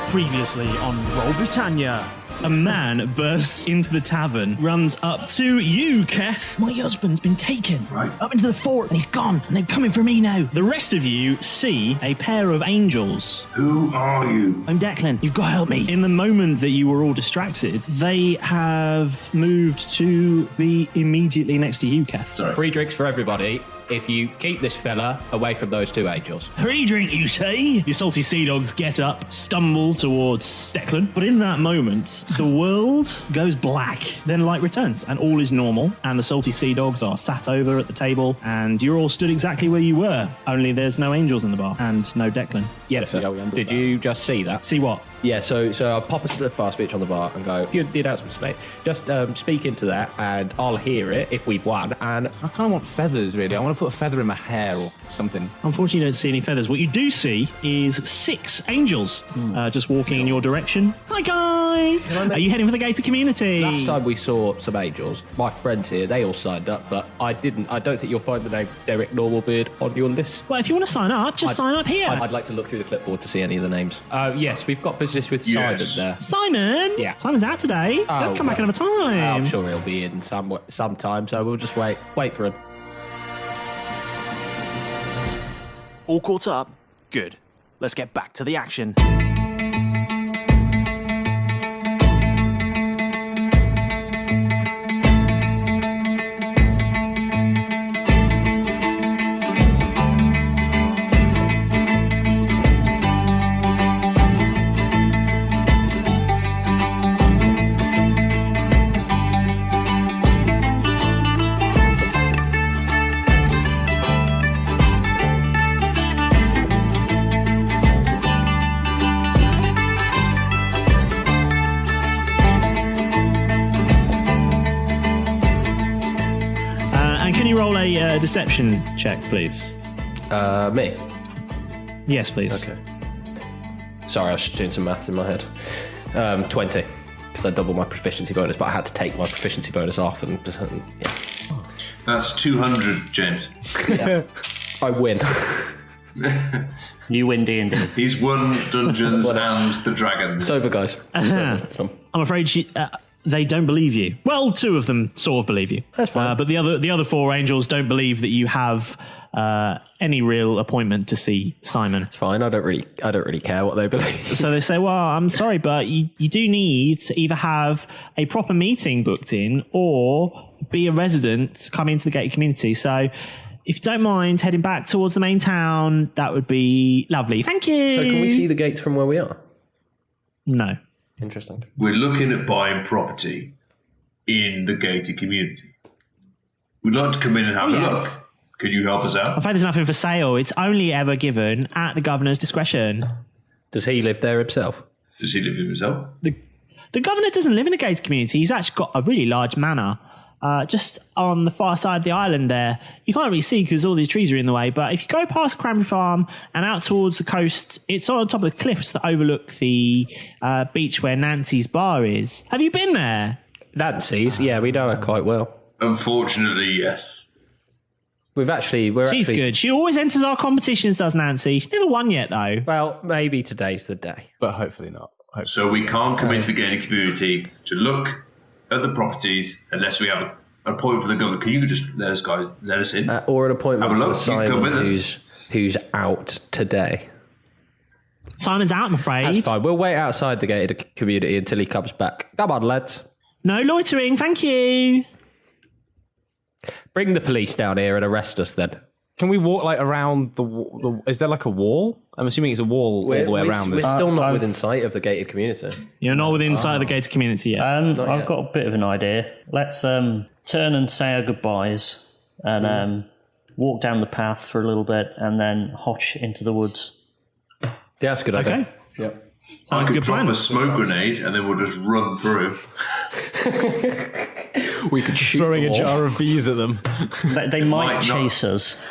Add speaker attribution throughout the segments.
Speaker 1: Previously on Roll Britannia.
Speaker 2: A man bursts into the tavern, runs up to you, Keth.
Speaker 3: My husband's been taken.
Speaker 4: Right.
Speaker 3: Up into the fort and he's gone. And they're coming for me now.
Speaker 2: The rest of you see a pair of angels.
Speaker 4: Who are you?
Speaker 3: I'm Declan. You've got to help me.
Speaker 2: In the moment that you were all distracted, they have moved to be immediately next to you, Keth.
Speaker 4: Sorry.
Speaker 5: Free drinks for everybody if you keep this fella away from those two angels.
Speaker 3: Free drink, you say?
Speaker 2: Your salty sea dogs get up, stumble towards Declan, but in that moment, the world goes black. Then light returns, and all is normal, and the salty sea dogs are sat over at the table, and you're all stood exactly where you were, only there's no angels in the bar, and no Declan.
Speaker 5: Yes, did you just see that?
Speaker 2: See what?
Speaker 5: Yeah, so I'll pop a split fast speech on the bar and go, the announcements, mate. Just speak into that, and I'll hear it if we've won, and...
Speaker 6: I kind of want feathers, really. I want to put a feather in my hair or something.
Speaker 2: Unfortunately, you don't see any feathers. What you do see is 6 angels just walking in your direction. Hi, guys! Are you heading for the gated community?
Speaker 5: Last time we saw some angels, my friends here, they all signed up, but I didn't. I don't think you'll find the name Derek Normalbeard on your list.
Speaker 2: Well, if you want to sign up, just sign up here.
Speaker 5: I'd like to look through the clipboard to see any of the names. Yes, we've got business with Simon there.
Speaker 2: Simon?
Speaker 5: Yeah.
Speaker 2: Simon's out today. Let's come back another time.
Speaker 5: I'm sure he'll be in sometime, so we'll just wait for him.
Speaker 1: All caught up? Good. Let's get back to the action.
Speaker 2: Roll a deception check, please.
Speaker 5: Me?
Speaker 2: Yes, please.
Speaker 5: Okay. Sorry, I was just doing some maths in my head. 20, because I doubled my proficiency bonus, but I had to take my proficiency bonus off, and yeah.
Speaker 4: That's 200, James.
Speaker 5: Yeah. I win.
Speaker 7: You win D&D.
Speaker 4: He's won Dungeons and the Dragons.
Speaker 5: It's over, guys.
Speaker 2: I'm afraid they don't believe you. Well, 2 of them sort of believe you.
Speaker 5: That's fine.
Speaker 2: But the other 4 angels don't believe that you have any real appointment to see Simon.
Speaker 5: It's fine. I don't really care what they believe.
Speaker 2: So they say, well, I'm sorry, but you do need to either have a proper meeting booked in or be a resident coming into the gated community. So if you don't mind heading back towards the main town, that would be lovely. Thank you.
Speaker 5: So can we see the gates from where we are?
Speaker 2: No.
Speaker 5: Interesting.
Speaker 4: We're looking at buying property in the gated community. We'd like to come in and have a look. Can you help us out?
Speaker 2: In fact, there's nothing for sale. It's only ever given at the governor's discretion.
Speaker 5: Does he live there himself?
Speaker 4: Does he live with himself?
Speaker 2: The governor doesn't live in a gated community. He's actually got a really large manor just on the far side of the island there. You can't really see because all these trees are in the way, but if you go past Cranberry Farm and out towards the coast, it's on top of the cliffs that overlook the beach where Nancy's bar is. Have you been there?
Speaker 5: Nancy's? Yeah, we know her quite well.
Speaker 4: Unfortunately, yes.
Speaker 2: She's good. She always enters our competitions, does Nancy? She's never won yet, though.
Speaker 5: Well, maybe today's the day.
Speaker 6: But hopefully not.
Speaker 4: So we can't come into the gated community to look at the properties unless we have an appointment for the governor. Can you just let us in?
Speaker 5: Or an appointment
Speaker 4: have a
Speaker 5: for
Speaker 4: look.
Speaker 5: Simon
Speaker 4: with us.
Speaker 5: who's out today.
Speaker 2: Simon's out, I'm afraid.
Speaker 5: That's fine. We'll wait outside the gated community until he comes back. Come on, lads.
Speaker 2: No loitering, thank you.
Speaker 5: Bring the police down here and arrest us then.
Speaker 6: Can we walk around the is there a wall? I'm assuming it's a wall all the way around
Speaker 5: We're
Speaker 6: this.
Speaker 5: still not within sight of the gated community.
Speaker 2: You're not within sight of the gated community yet.
Speaker 7: I've got a bit of an idea. Let's turn and say our goodbyes and walk down the path for a little bit and then hotch into the woods.
Speaker 5: Yeah, that's a good idea.
Speaker 2: Okay.
Speaker 5: Yep.
Speaker 4: I could drop a smoke grenade and then we'll just run through.
Speaker 5: We could shoot
Speaker 6: throwing
Speaker 5: them
Speaker 6: a
Speaker 5: all.
Speaker 6: jar of bees at them.
Speaker 7: They might chase us.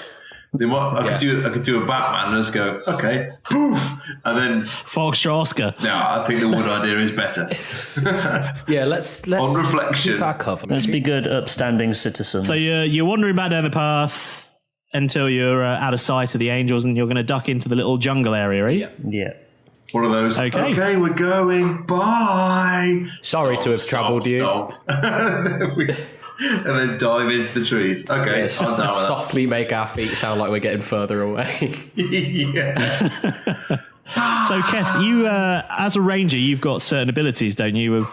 Speaker 4: I could do a Batman and just go, okay, poof, and then
Speaker 2: Foxtrot.
Speaker 4: No, I think the wood idea is better.
Speaker 5: Yeah, let's
Speaker 4: on reflection.
Speaker 5: keep our cover.
Speaker 7: Let's be good, upstanding citizens.
Speaker 2: So you're wandering back down the path until you're out of sight of the angels, and you're going to duck into the little jungle area, right?
Speaker 5: Yeah.
Speaker 7: Yeah.
Speaker 4: One of those. Okay, we're going. Bye.
Speaker 5: Sorry to have troubled you.
Speaker 4: And then dive into the trees. Okay,
Speaker 5: Yeah,
Speaker 4: I'll down with that.
Speaker 5: softly make our feet sound like we're getting further away.
Speaker 4: Yes.
Speaker 2: So, Keth, you as a ranger, you've got certain abilities, don't you? On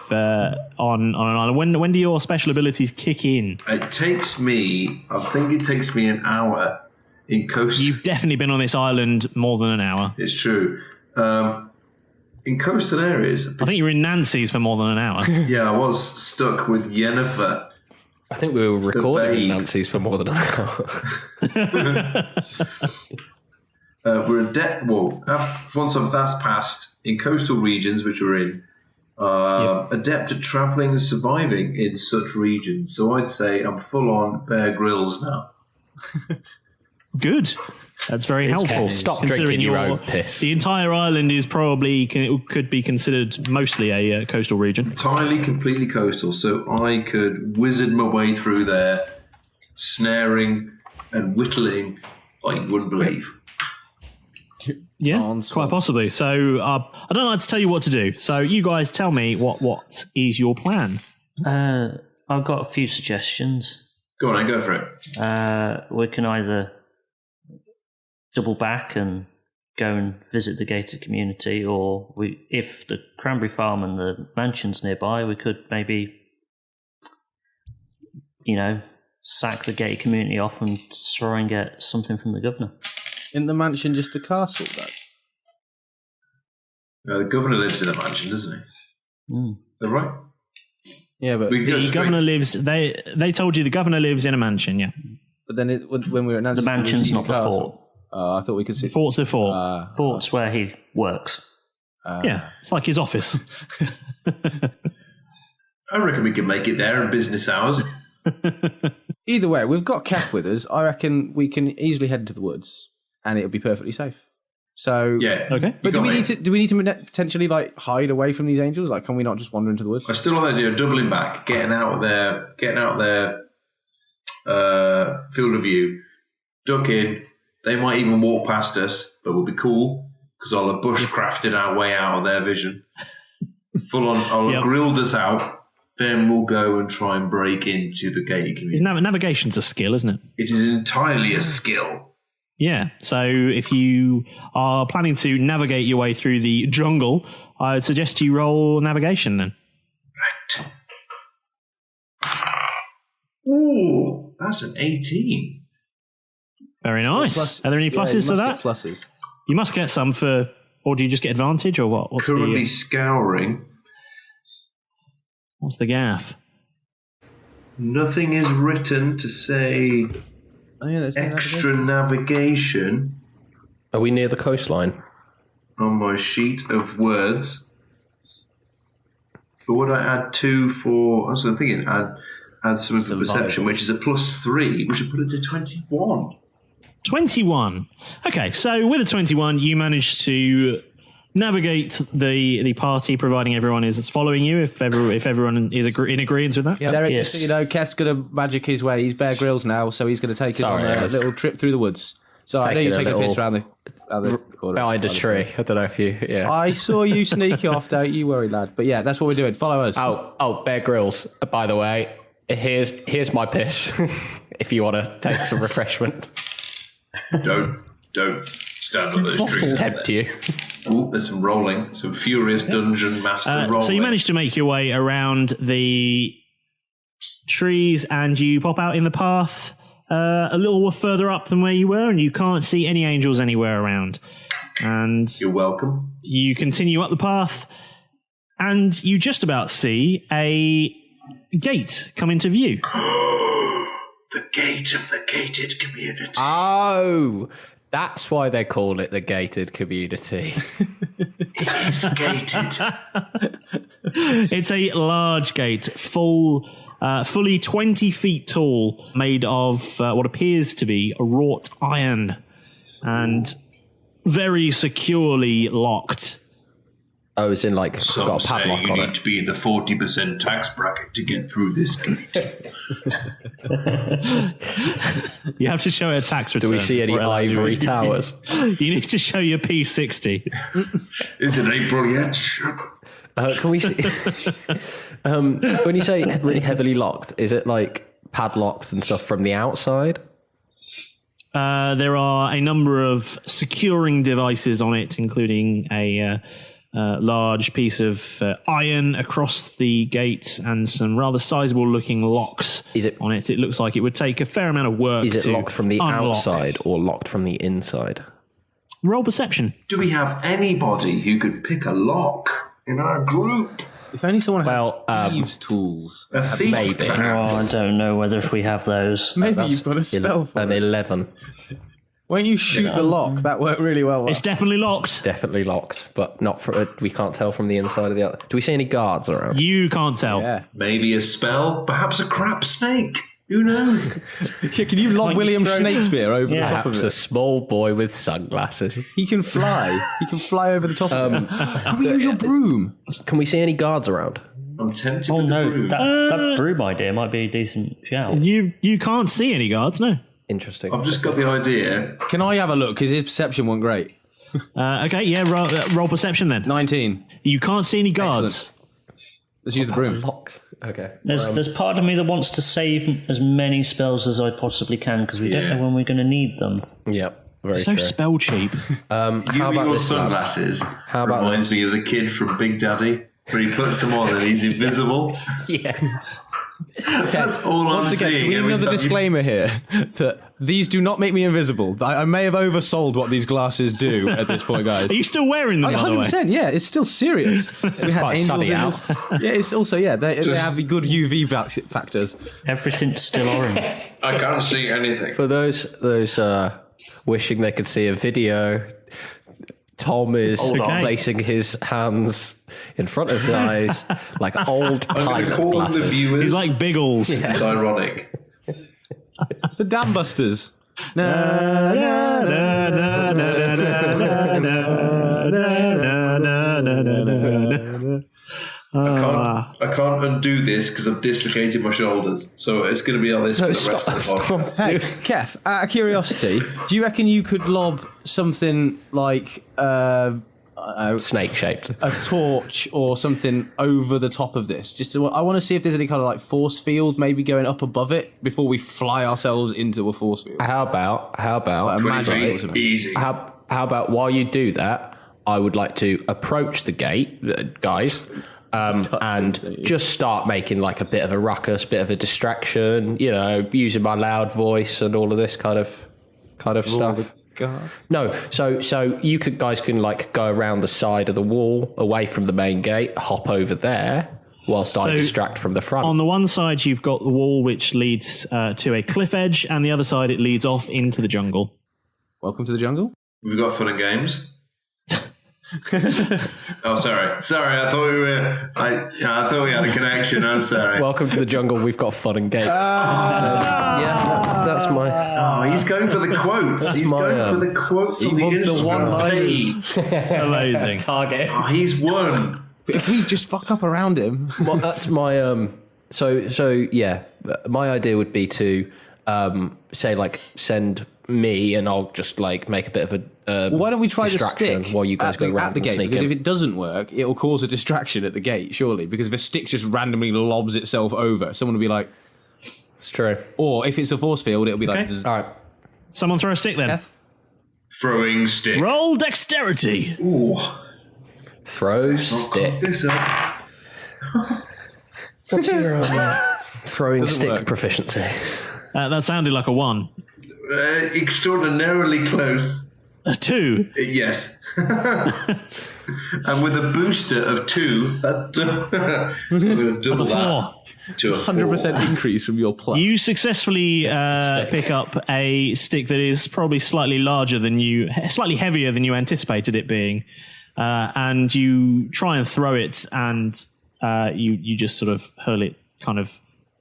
Speaker 2: an island. When do your special abilities kick in?
Speaker 4: It takes me. I think it takes me an hour in coast.
Speaker 2: You've definitely been on this island more than an hour.
Speaker 4: It's true. In coastal areas,
Speaker 2: I think you were in Nancy's for more than an hour.
Speaker 4: yeah, I was stuck with Yennefer.
Speaker 5: I think we were recording
Speaker 4: vague.
Speaker 5: in Nancy's for more than an hour.
Speaker 4: We're adept. Well, once that's passed, in coastal regions, which we're in, adept at travelling and surviving in such regions. So I'd say I'm full on Bear Grylls now.
Speaker 2: Good. That's very helpful.
Speaker 5: Stop
Speaker 2: considering
Speaker 5: drinking your own piss.
Speaker 2: The entire island is probably could be considered mostly a coastal region.
Speaker 4: Entirely, completely coastal. So I could wizard my way through there, snaring and whittling like you wouldn't believe.
Speaker 2: Yeah, quite possibly. So I don't like to tell you what to do. So you guys tell me what is your plan?
Speaker 7: I've got a few suggestions.
Speaker 4: Go on, go for it.
Speaker 7: We can either double back and go and visit the gated community, or if the Cranberry Farm and the mansion's nearby, we could maybe, sack the gated community off and try and get something from the governor.
Speaker 6: Isn't the mansion just a castle, though?
Speaker 4: The governor lives in a mansion, doesn't he?
Speaker 7: Mm.
Speaker 4: Is that right?
Speaker 6: Yeah, but
Speaker 2: The governor lives. They told you the governor lives in a mansion. Yeah,
Speaker 6: but then when we were at Nancy,
Speaker 7: The mansion's not the fort.
Speaker 6: I thought we could see.
Speaker 2: the fort's the fort.
Speaker 7: Fort's where he works.
Speaker 2: Yeah, it's like his office.
Speaker 4: I reckon we can make it there in business hours.
Speaker 6: Either way, we've got Keth with us. I reckon we can easily head into the woods, and it'll be perfectly safe. So
Speaker 4: Yeah.
Speaker 2: Okay.
Speaker 6: But do we need to potentially hide away from these angels? Like, can we not just wander into the woods?
Speaker 4: I still like the idea of doubling back, getting out their field of view, duck in. They might even walk past us, but we'll be cool because I'll have bushcrafted our way out of their vision. Full on, I'll have grilled us out. Then we'll go and try and break into the gated community.
Speaker 2: Navigation's a skill, isn't it?
Speaker 4: It is entirely a skill.
Speaker 2: Yeah. So if you are planning to navigate your way through the jungle, I would suggest you roll navigation then.
Speaker 4: Right. Ooh, that's an 18.
Speaker 2: Very nice. Are there any pluses to that?
Speaker 6: Pluses.
Speaker 2: You must get some or do you just get advantage, or what? What's
Speaker 4: Currently scouring.
Speaker 2: What's the gaff?
Speaker 4: Nothing is written to say extra navigation
Speaker 5: Are we near the coastline?
Speaker 4: on my sheet of words. But would I add 2 for? I was thinking add something for perception, which is a +3. We should put it to 21.
Speaker 2: 21. Okay, so with a 21, you manage to navigate the party, providing everyone is following you. If everyone is in agreement with that.
Speaker 6: Derek,
Speaker 7: Yes.
Speaker 6: just so you know, Keth's going to magic his way. He's Bear Grylls now, so he's going to take us on a little trip through the woods. So I know you're taking a piss around the corner.
Speaker 5: Behind a tree. I don't know if you. Yeah.
Speaker 6: I saw you sneak off, don't you worry, lad. But yeah, that's what we're doing. Follow us.
Speaker 5: Oh, Bear Grylls. By the way, here's my piss. If you want to take some refreshment.
Speaker 4: Don't stand on those trees.
Speaker 5: Tempt you.
Speaker 4: Ooh, there's some rolling, some furious dungeon master rolling.
Speaker 2: So you manage to make your way around the trees, and you pop out in the path a little further up than where you were, and you can't see any angels anywhere around. And
Speaker 4: You're welcome.
Speaker 2: you continue up the path, and you just about see a gate come into view.
Speaker 4: The gate of the gated community.
Speaker 5: Oh, that's why they call it the gated community.
Speaker 4: It is gated.
Speaker 2: It's a large gate, fully 20 feet tall, made of what appears to be wrought iron, and very securely locked.
Speaker 5: Oh, it's in like
Speaker 4: Some
Speaker 5: got a
Speaker 4: say
Speaker 5: padlock
Speaker 4: you
Speaker 5: on
Speaker 4: need
Speaker 5: it.
Speaker 4: to be in the 40% tax bracket to get through this gate.
Speaker 2: You have to show a tax return.
Speaker 5: Do we see any ivory towers?
Speaker 2: You need to show your P60.
Speaker 4: Is it April yet?
Speaker 5: Can we see? When you say really heavily locked, is it like padlocked and stuff from the outside?
Speaker 2: There are a number of securing devices on it, including a large piece of iron across the gate and some rather sizable looking locks on it. It looks like it would take a fair amount of work.
Speaker 5: Is it locked from the
Speaker 2: unlock.
Speaker 5: outside or locked from the inside?
Speaker 2: Roll perception.
Speaker 4: Do we have anybody who could pick a lock in our group?
Speaker 6: If only someone had thieves' tools.
Speaker 4: A thief?
Speaker 5: Maybe.
Speaker 7: Oh, I don't know whether if we have those.
Speaker 6: Maybe you've got a spell for
Speaker 5: An
Speaker 6: it.
Speaker 5: 11.
Speaker 6: Won't you shoot the lock? That worked really well.
Speaker 2: It's definitely locked.
Speaker 5: Definitely locked, but not for. We can't tell from the inside of the other. Do we see any guards around?
Speaker 2: You can't tell.
Speaker 6: Yeah.
Speaker 4: Maybe a spell? Perhaps a crap snake? Who knows?
Speaker 6: Can you lob William Shakespeare over the top of
Speaker 5: Perhaps
Speaker 6: it?
Speaker 5: a small boy with sunglasses.
Speaker 6: He can fly. He can fly over the top of it. Can we use your broom?
Speaker 5: Can we see any guards around?
Speaker 4: I'm tempted
Speaker 7: Oh
Speaker 4: with the
Speaker 7: no,
Speaker 4: broom.
Speaker 7: that broom idea might be a decent shout.
Speaker 2: You can't see any guards, no.
Speaker 5: Interesting.
Speaker 4: I've just got the idea.
Speaker 6: Can I have a look? Because his perception wasn't great.
Speaker 2: Okay, yeah, roll perception then.
Speaker 6: 19.
Speaker 2: You can't see any guards.
Speaker 6: Let's use the broom.
Speaker 5: Locked. Okay.
Speaker 7: There's part of me that wants to save as many spells as I possibly can because we don't know when we're going to need them.
Speaker 5: Yep. Very
Speaker 2: So
Speaker 5: true.
Speaker 2: spell cheap.
Speaker 5: How
Speaker 4: You
Speaker 5: about
Speaker 4: with your
Speaker 5: this, lads?
Speaker 4: sunglasses
Speaker 5: How about
Speaker 4: reminds
Speaker 5: this?
Speaker 4: me of the kid from Big Daddy, where he puts them on and he's invisible.
Speaker 5: Yeah.
Speaker 4: That's all I'm
Speaker 6: Once again,
Speaker 4: seeing.
Speaker 6: do we need
Speaker 4: every
Speaker 6: another
Speaker 4: time you-
Speaker 6: disclaimer here that these do not make me invisible. I may have oversold what these glasses do at this point, guys.
Speaker 2: Are you still wearing them, by the way?
Speaker 6: 100%, yeah, it's still serious. We had
Speaker 5: quite
Speaker 6: angels
Speaker 5: sunny
Speaker 6: in
Speaker 5: out.
Speaker 6: this. Yeah, it's also, they have good UV factors.
Speaker 7: Everything's still orange.
Speaker 4: I can't see anything.
Speaker 5: For those wishing they could see a video, Tom is placing his hands in front of his eyes like old
Speaker 4: I'm going
Speaker 5: pilot
Speaker 4: to call them the
Speaker 5: glasses.
Speaker 4: viewers.
Speaker 2: He's like Biggles.
Speaker 4: It's ironic.
Speaker 6: It's the Dam Busters.
Speaker 4: I can't undo this because I've dislocated my shoulders. So it's going to be like this for the rest of the podcast.
Speaker 6: Hey, Keth, out of curiosity, do you reckon you could lob something like
Speaker 5: Snake shaped.
Speaker 6: a torch or something over the top of this? I want to see if there's any kind of like force field maybe going up above it before we fly ourselves into a force field.
Speaker 5: How about
Speaker 4: 20 feet, easy.
Speaker 5: how about while you do that, I would like to approach the gate, guys, and just start making like a bit of a ruckus, bit of a distraction, using my loud voice and all of this kind of stuff. No, so you guys can like go around the side of the wall, away from the main gate, hop over there, whilst I distract from the front.
Speaker 2: On the one side, you've got the wall which leads to a cliff edge, and the other side, it leads off into the jungle.
Speaker 6: Welcome to the jungle.
Speaker 4: We've got fun and games. Oh, sorry. I thought we were. I thought we had a connection. I'm sorry.
Speaker 5: Welcome to the jungle. We've got fun and gates. Yeah, that's my.
Speaker 4: Oh, he's going for the quotes. He's going for the quotes on the
Speaker 6: wants the
Speaker 4: Instagram
Speaker 6: one-liners.
Speaker 4: page.
Speaker 2: Amazing.
Speaker 5: Target.
Speaker 4: Oh, he's won.
Speaker 6: But if we just fuck up around him.
Speaker 5: Well, that's my So yeah, my idea would be to say like send me, and I'll just like make a bit of a
Speaker 6: Why don't we try the
Speaker 5: distraction
Speaker 6: stick
Speaker 5: while you guys go around
Speaker 6: at the
Speaker 5: and
Speaker 6: gate?
Speaker 5: sneak
Speaker 6: Because
Speaker 5: in.
Speaker 6: if it doesn't work, it'll cause a distraction at the gate, surely. Because if a stick just randomly lobs itself over, someone will be like,
Speaker 5: It's true.
Speaker 6: or if it's a force field, it'll be like,
Speaker 2: Okay.
Speaker 5: All right.
Speaker 2: Someone throw a stick then.
Speaker 6: Keth?
Speaker 4: Throwing stick.
Speaker 2: Roll dexterity.
Speaker 4: Ooh.
Speaker 5: Throw
Speaker 4: I'll
Speaker 5: stick.
Speaker 4: cock this up.
Speaker 5: What's your throwing stick
Speaker 6: work.
Speaker 5: proficiency?
Speaker 2: That sounded like a 1.
Speaker 4: Extraordinarily close.
Speaker 2: A 2.
Speaker 4: Yes. And with a booster of 2, I'm going to double
Speaker 2: That's a 4.
Speaker 4: that to a 4.
Speaker 6: 100% increase from your plus.
Speaker 2: You successfully
Speaker 5: stick.
Speaker 2: pick up a stick that is probably slightly slightly heavier than you anticipated it being, and you try and throw it, and you just sort of hurl it kind of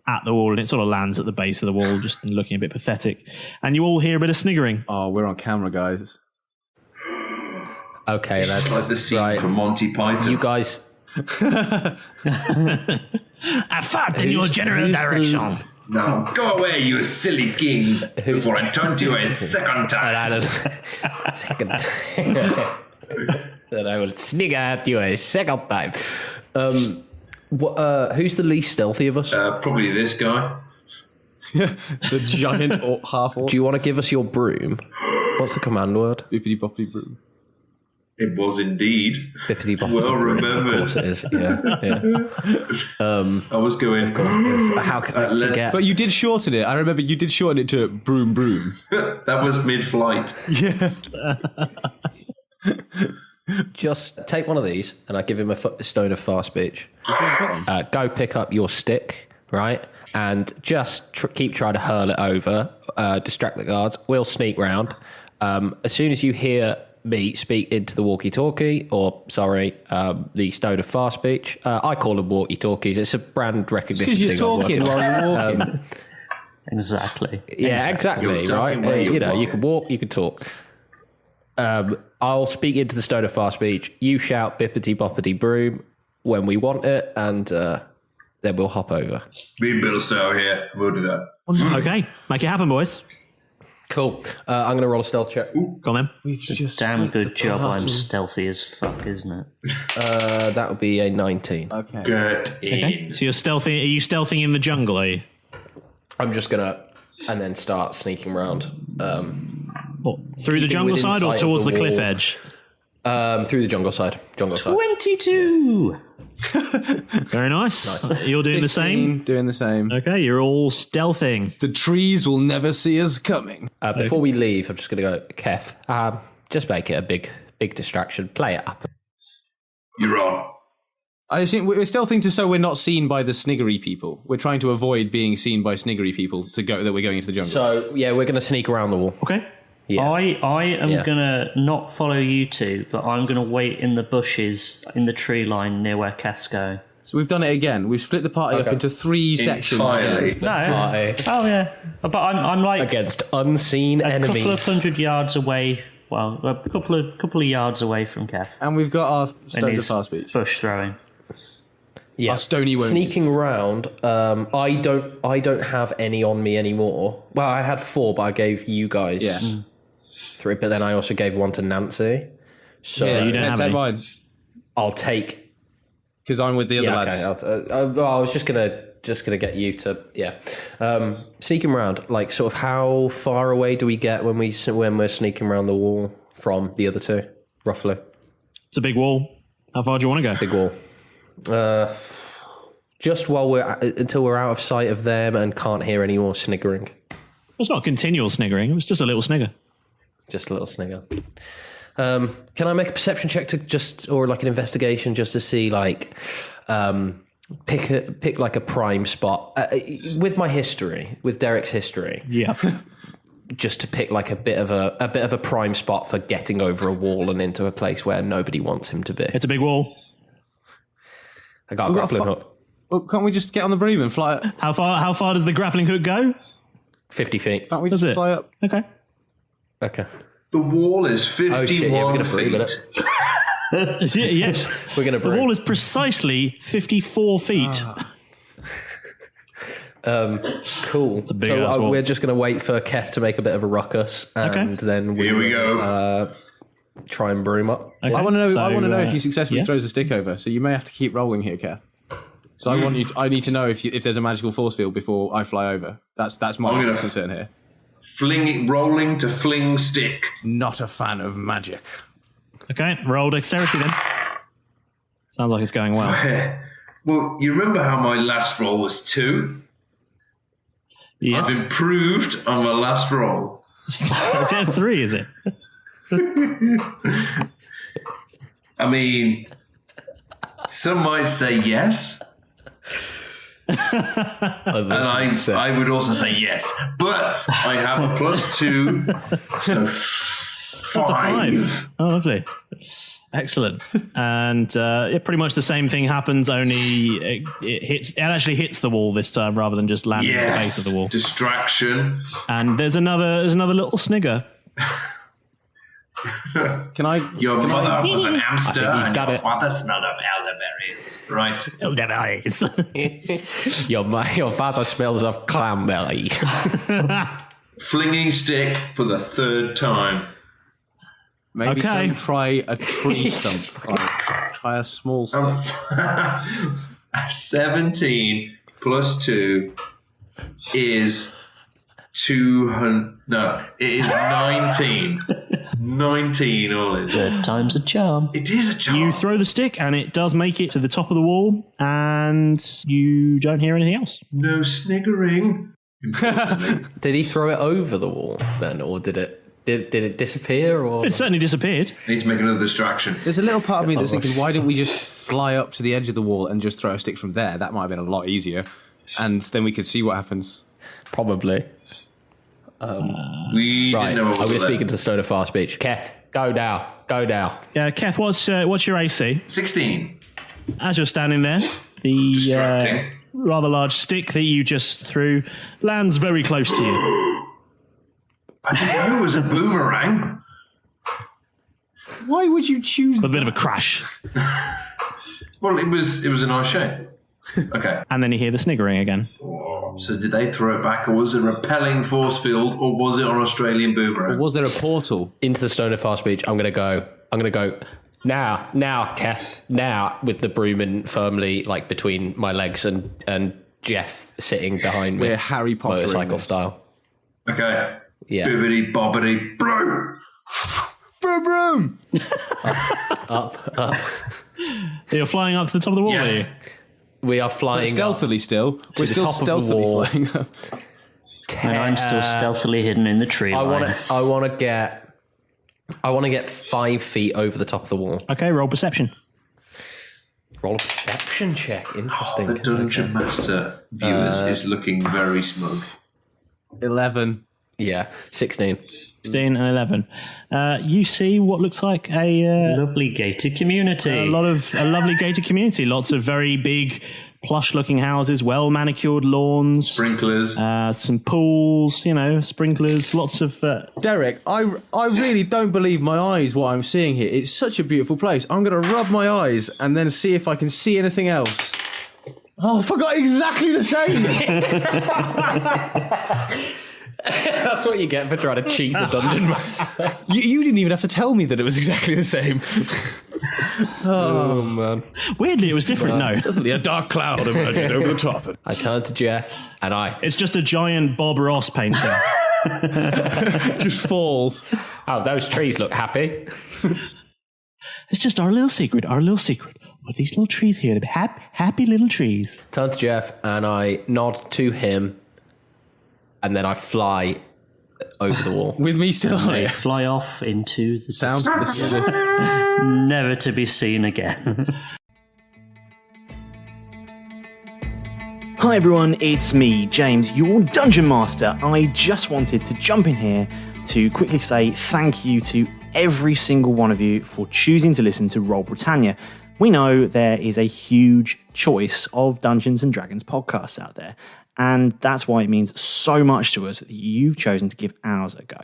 Speaker 2: at the wall, and it sort of lands at the base of the wall, just looking a bit pathetic. And you all hear a bit of sniggering.
Speaker 6: Oh, we're on camera, guys.
Speaker 5: Okay,
Speaker 4: It's
Speaker 5: that's
Speaker 4: like the scene
Speaker 5: right.
Speaker 4: from Monty Python.
Speaker 5: You guys,
Speaker 3: I fart in your general
Speaker 5: who's the-
Speaker 3: direction.
Speaker 4: Now go away, you silly king, before I turn to you a second time.
Speaker 5: Then I will snigger at you a second time. Who's the least stealthy of us?
Speaker 4: Probably this guy.
Speaker 6: The giant half orc.
Speaker 5: Do you want to give us your broom? What's the command word?
Speaker 6: Bippity boppity broom.
Speaker 4: It was indeed.
Speaker 5: Bippity boppity
Speaker 4: Well
Speaker 5: broom.
Speaker 4: remembered.
Speaker 5: Of course it is. Yeah.
Speaker 4: I was going.
Speaker 5: How can I forget?
Speaker 6: But you did shorten it. I remember you did shorten it to broom broom.
Speaker 4: That was mid-flight.
Speaker 6: Yeah.
Speaker 5: Just take one of these, and I give him a stone of fast speech. Go pick up your stick, right? And just keep trying to hurl it over, distract the guards. We'll sneak round. As soon as you hear me speak into the walkie-talkie, or the stone of fast speech, I call them walkie-talkies. It's a brand recognition
Speaker 6: Because you're
Speaker 5: thing I'm
Speaker 6: talking
Speaker 5: working on.
Speaker 6: while you're walking.
Speaker 7: Exactly.
Speaker 5: Yeah, exactly,
Speaker 4: You're
Speaker 5: right?
Speaker 4: talking while you walk.
Speaker 5: You can walk, you can talk. I'll speak into the stone of fast speech. You shout bippity boppity broom when we want it, and then we'll hop over.
Speaker 4: Me and Bill Stowe here. We'll do that.
Speaker 2: Okay, make it happen, boys.
Speaker 5: Cool. I'm going to roll a stealth check.
Speaker 2: Go on then.
Speaker 6: We've just
Speaker 7: Damn
Speaker 6: split the
Speaker 7: good job. I'm
Speaker 6: party.
Speaker 7: stealthy as fuck, isn't it?
Speaker 5: That would be a 19.
Speaker 6: Okay.
Speaker 4: Get in.
Speaker 2: Okay. So you're stealthy. Are you stealthing in the jungle? Are you?
Speaker 5: I'm just going to, and then start sneaking around.
Speaker 2: What, through the
Speaker 5: Keeping
Speaker 2: jungle
Speaker 5: within
Speaker 2: side or
Speaker 5: sight of
Speaker 2: towards
Speaker 5: the
Speaker 2: the cliff
Speaker 5: wall.
Speaker 2: edge?
Speaker 5: Through the jungle side.
Speaker 7: 22!
Speaker 2: Very nice. You're doing the same?
Speaker 6: Doing the same.
Speaker 2: Okay, you're all stealthing.
Speaker 6: The trees will never see us coming.
Speaker 5: Before we leave, I'm just going to go, Keth, just make it a big distraction. Play it up.
Speaker 4: You're on.
Speaker 6: I think we're stealthing so we're not seen by the sniggery people. We're trying to avoid being seen by sniggery people that we're going into the jungle.
Speaker 5: So, yeah, we're going to sneak around the wall.
Speaker 2: Okay.
Speaker 5: Yeah.
Speaker 7: I am
Speaker 5: Yeah.
Speaker 7: gonna not follow you two, but I'm gonna wait in the bushes in the tree line near where Keth's going.
Speaker 6: So we've done it again. We've split the party up
Speaker 5: Okay.
Speaker 6: into 3 sections.
Speaker 4: Entirely.
Speaker 6: again.
Speaker 7: No.
Speaker 5: Party
Speaker 7: Oh yeah. But I'm like
Speaker 5: against unseen
Speaker 7: a couple
Speaker 5: enemies.
Speaker 7: of 100 yards away. Well, a couple of yards away from Keth.
Speaker 6: And we've got our
Speaker 7: And
Speaker 6: stones of
Speaker 7: he's
Speaker 6: fast speech.
Speaker 7: bush throwing.
Speaker 5: Yeah.
Speaker 6: Our stony won't.
Speaker 5: Sneaking around, I don't have any on me anymore. Well, I had 4, but I gave you guys
Speaker 6: Yeah.
Speaker 5: 3. But then I also gave 1 to Nancy. So
Speaker 6: Yeah,
Speaker 2: you don't have
Speaker 6: take
Speaker 2: any.
Speaker 6: mine.
Speaker 5: I'll take.
Speaker 6: Because I'm with the other
Speaker 5: Yeah,
Speaker 6: lads.
Speaker 5: okay. I was just gonna get you to sneaking around. Like, sort of, how far away do we get when we're sneaking around the wall from the other 2, roughly?
Speaker 2: It's a big wall. How far do you want to go?
Speaker 5: Big wall. Just until we're out of sight of them and can't hear any more sniggering.
Speaker 2: It's not continual sniggering. It was just a little snigger.
Speaker 5: Just a little snigger. Can I make a perception check or like an investigation just to see, like, pick like a prime spot with my history, with Derek's history,
Speaker 2: Yeah.
Speaker 5: just to pick like a bit of a prime spot for getting over a wall and into a place where nobody wants him to be.
Speaker 2: It's a big wall.
Speaker 5: I got a
Speaker 6: We've got a
Speaker 5: grappling
Speaker 6: fu-
Speaker 5: hook,
Speaker 6: Well, can't we just get on the broom and fly up?
Speaker 2: How far does the grappling hook go?
Speaker 5: 50 feet.
Speaker 6: Can't we
Speaker 2: Does
Speaker 6: just
Speaker 2: it?
Speaker 6: fly up?
Speaker 2: Okay.
Speaker 5: Okay.
Speaker 4: The wall is 51
Speaker 5: shit, yeah, we're gonna broom
Speaker 4: feet.
Speaker 5: it.
Speaker 2: Yes.
Speaker 5: We're gonna
Speaker 2: The
Speaker 5: break.
Speaker 2: wall is precisely 54 feet.
Speaker 5: Cool.
Speaker 2: a big ass wall.
Speaker 5: We're just going to wait for Keth to make a bit of a ruckus, and then
Speaker 4: Here we go.
Speaker 5: Try and broom up.
Speaker 2: Okay.
Speaker 6: I want to know. I
Speaker 2: So,
Speaker 6: want to know if he successfully
Speaker 2: yeah.
Speaker 6: throws a stick over. So you may have to keep rolling here, Keth. So I want you. I need to know if there's a magical force field before I fly over. That's my
Speaker 4: I'm gonna-
Speaker 6: concern here.
Speaker 4: Rolling to fling stick.
Speaker 6: Not a fan of magic.
Speaker 2: Okay, roll dexterity then. Sounds like it's going well.
Speaker 4: Well, you remember how my last roll was 2?
Speaker 2: Yes.
Speaker 4: I've improved on my last roll.
Speaker 2: Is it a 3, is it?
Speaker 4: I mean, some might say yes, and I would also say yes, but I have a +2, so 5.
Speaker 2: That's a 5. Oh, lovely. Excellent. And pretty much the same thing happens, only it actually hits the wall this time rather than just landing at the base of the wall.
Speaker 4: Distraction.
Speaker 2: And there's another little snigger.
Speaker 6: Can I?
Speaker 4: Your mother was an hamster
Speaker 5: he's
Speaker 4: and
Speaker 5: got
Speaker 4: your
Speaker 5: it.
Speaker 4: father smelled of elderberries. Right.
Speaker 5: Your father smells of cranberry.
Speaker 4: Flinging stick for the third time.
Speaker 6: Maybe
Speaker 2: Okay.
Speaker 6: don't try a tree stump. Try a small stick.
Speaker 4: 17 plus 2 is 200. No, it is 19. 19 all in.
Speaker 7: Third time's a charm.
Speaker 4: It is a charm.
Speaker 2: You throw the stick and it does make it to the top of the wall, and you don't hear anything else.
Speaker 4: No sniggering.
Speaker 5: Did he throw it over the wall then, or did it disappear? Or
Speaker 2: It certainly disappeared.
Speaker 4: Need to make another distraction.
Speaker 6: There's a little part of me that's thinking, why don't we just fly up to the edge of the wall and just throw a stick from there? That might have been a lot easier. And then we could see what happens.
Speaker 5: probably.
Speaker 4: We
Speaker 5: Right,
Speaker 4: didn't know what
Speaker 5: I'm
Speaker 4: was
Speaker 5: going to
Speaker 4: there.
Speaker 5: speak into stone of fast speech. Keth, go now.
Speaker 2: Keth, what's your AC?
Speaker 4: 16.
Speaker 2: As you're standing there, the
Speaker 4: Distracting.
Speaker 2: rather large stick that you just threw lands very close to you.
Speaker 4: I didn't know it was a boomerang.
Speaker 6: Why would you choose
Speaker 2: With a bit of a crash.
Speaker 4: Well, it was a nice shape. Okay.
Speaker 2: And then you hear the sniggering again.
Speaker 4: So did they throw it back, or was it a repelling force field, or was it an Australian boomerang?
Speaker 6: Was there a portal?
Speaker 5: Into the stone of fast speech. I'm going to go now, Keth, now, with the broom in firmly like between my legs and Jeff sitting behind me.
Speaker 6: We're Harry Potter
Speaker 5: motorcycle style.
Speaker 4: Okay.
Speaker 5: Yeah.
Speaker 4: Bibbidi bobbidi broom.
Speaker 6: Broom, broom!
Speaker 5: Up.
Speaker 2: You're flying up to the top of the wall, are you?
Speaker 4: Yes.
Speaker 5: We are flying
Speaker 6: Stealthily still. We're
Speaker 5: the
Speaker 6: still
Speaker 5: top of the
Speaker 6: stealthily
Speaker 5: wall.
Speaker 6: flying up.
Speaker 7: And I'm still stealthily hidden in the tree line.
Speaker 5: I want to get 5 feet over the top of the wall.
Speaker 2: Okay, roll perception.
Speaker 5: Roll a perception check. Interesting.
Speaker 4: The Dungeon Master viewers is looking very smug.
Speaker 6: 11.
Speaker 5: Yeah, 16.
Speaker 2: 16 and 11. You see what looks like a
Speaker 7: Lovely gated community.
Speaker 2: lovely gated community. Lots of very big, plush-looking houses, well-manicured lawns,
Speaker 4: Sprinklers.
Speaker 2: some pools, sprinklers, lots of...
Speaker 6: Derek, I really don't believe my eyes what I'm seeing here. It's such a beautiful place. I'm going to rub my eyes and then see if I can see anything else. Oh, I forgot exactly the same.
Speaker 5: That's what you get for trying to cheat the Dungeon Master.
Speaker 6: You didn't even have to tell me that it was exactly the same.
Speaker 5: Oh, man.
Speaker 2: Weirdly, it was different, no.
Speaker 6: Suddenly a dark cloud emerges over the top.
Speaker 5: I turned to Jeff and
Speaker 2: It's just a giant Bob Ross painting.
Speaker 6: Just falls.
Speaker 5: Oh, those trees look happy.
Speaker 2: It's just our little secret. What these little trees here, the happy little trees.
Speaker 5: Turn to Jeff and I nod to him and then I fly over the wall.
Speaker 6: With me still on
Speaker 7: They
Speaker 6: it.
Speaker 7: fly off into the
Speaker 6: Sounds
Speaker 7: never to be seen again.
Speaker 1: Hi everyone, it's me, James, your Dungeon Master. I just wanted to jump in here to quickly say thank you to every single one of you for choosing to listen to Roll Britannia. We know there is a huge choice of Dungeons and Dragons podcasts out there, and that's why it means so much to us that you've chosen to give ours a go.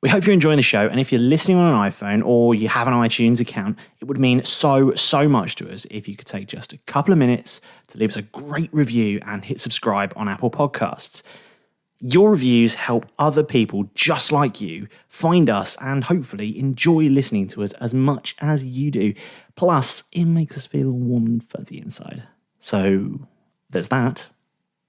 Speaker 1: We hope you're enjoying the show, and if you're listening on an iPhone or you have an iTunes account, it would mean so much to us if you could take just a couple of minutes to leave us a great review and hit subscribe on Apple Podcasts. Your reviews help other people just like you find us and hopefully enjoy listening to us as much as you do. Plus, it makes us feel warm and fuzzy inside. So, there's that.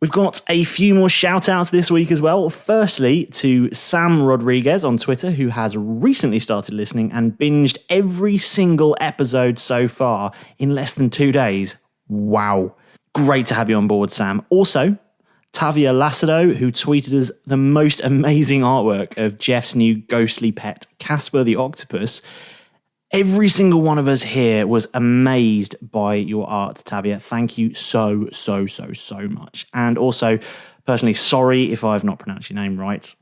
Speaker 1: We've got a few more shout-outs this week as well. Firstly, to Sam Rodriguez on Twitter, who has recently started listening and binged every single episode so far in less than 2 days. Wow. Great to have you on board, Sam. Also, Tavia Lacido, who tweeted us the most amazing artwork of Jeff's new ghostly pet, Casper the Octopus. Every single one of us here was amazed by your art, Tavia. Thank you so much. And also, personally, sorry if I've not pronounced your name right.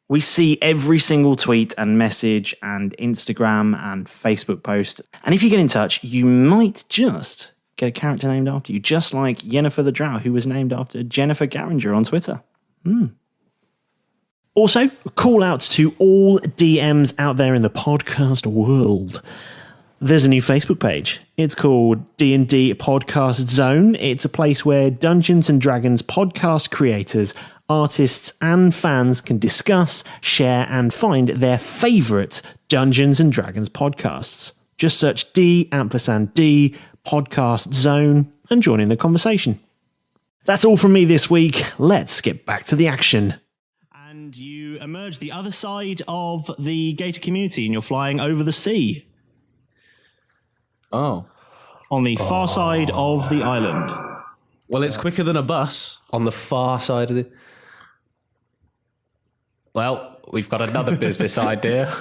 Speaker 1: We see every single tweet and message and Instagram and Facebook post. And if you get in touch, you might just get a character named after you, just like Yennefer the Drow, who was named after Jennifer Garringer on Twitter. Also, call outs to all DMs out there in the podcast world. There's a new Facebook page. It's called D&D Podcast Zone. It's a place where Dungeons & Dragons podcast creators, artists and fans can discuss, share and find their favourite Dungeons & Dragons podcasts. Just search D Podcast Zone and join in the conversation. That's all from me this week. Let's get back to the action. And you emerge the other side of the gated community and you're flying over the sea.
Speaker 6: Oh.
Speaker 1: On the far side of the island.
Speaker 6: Well, it's quicker than a bus.
Speaker 5: On the far side of the... Well, we've got another business idea.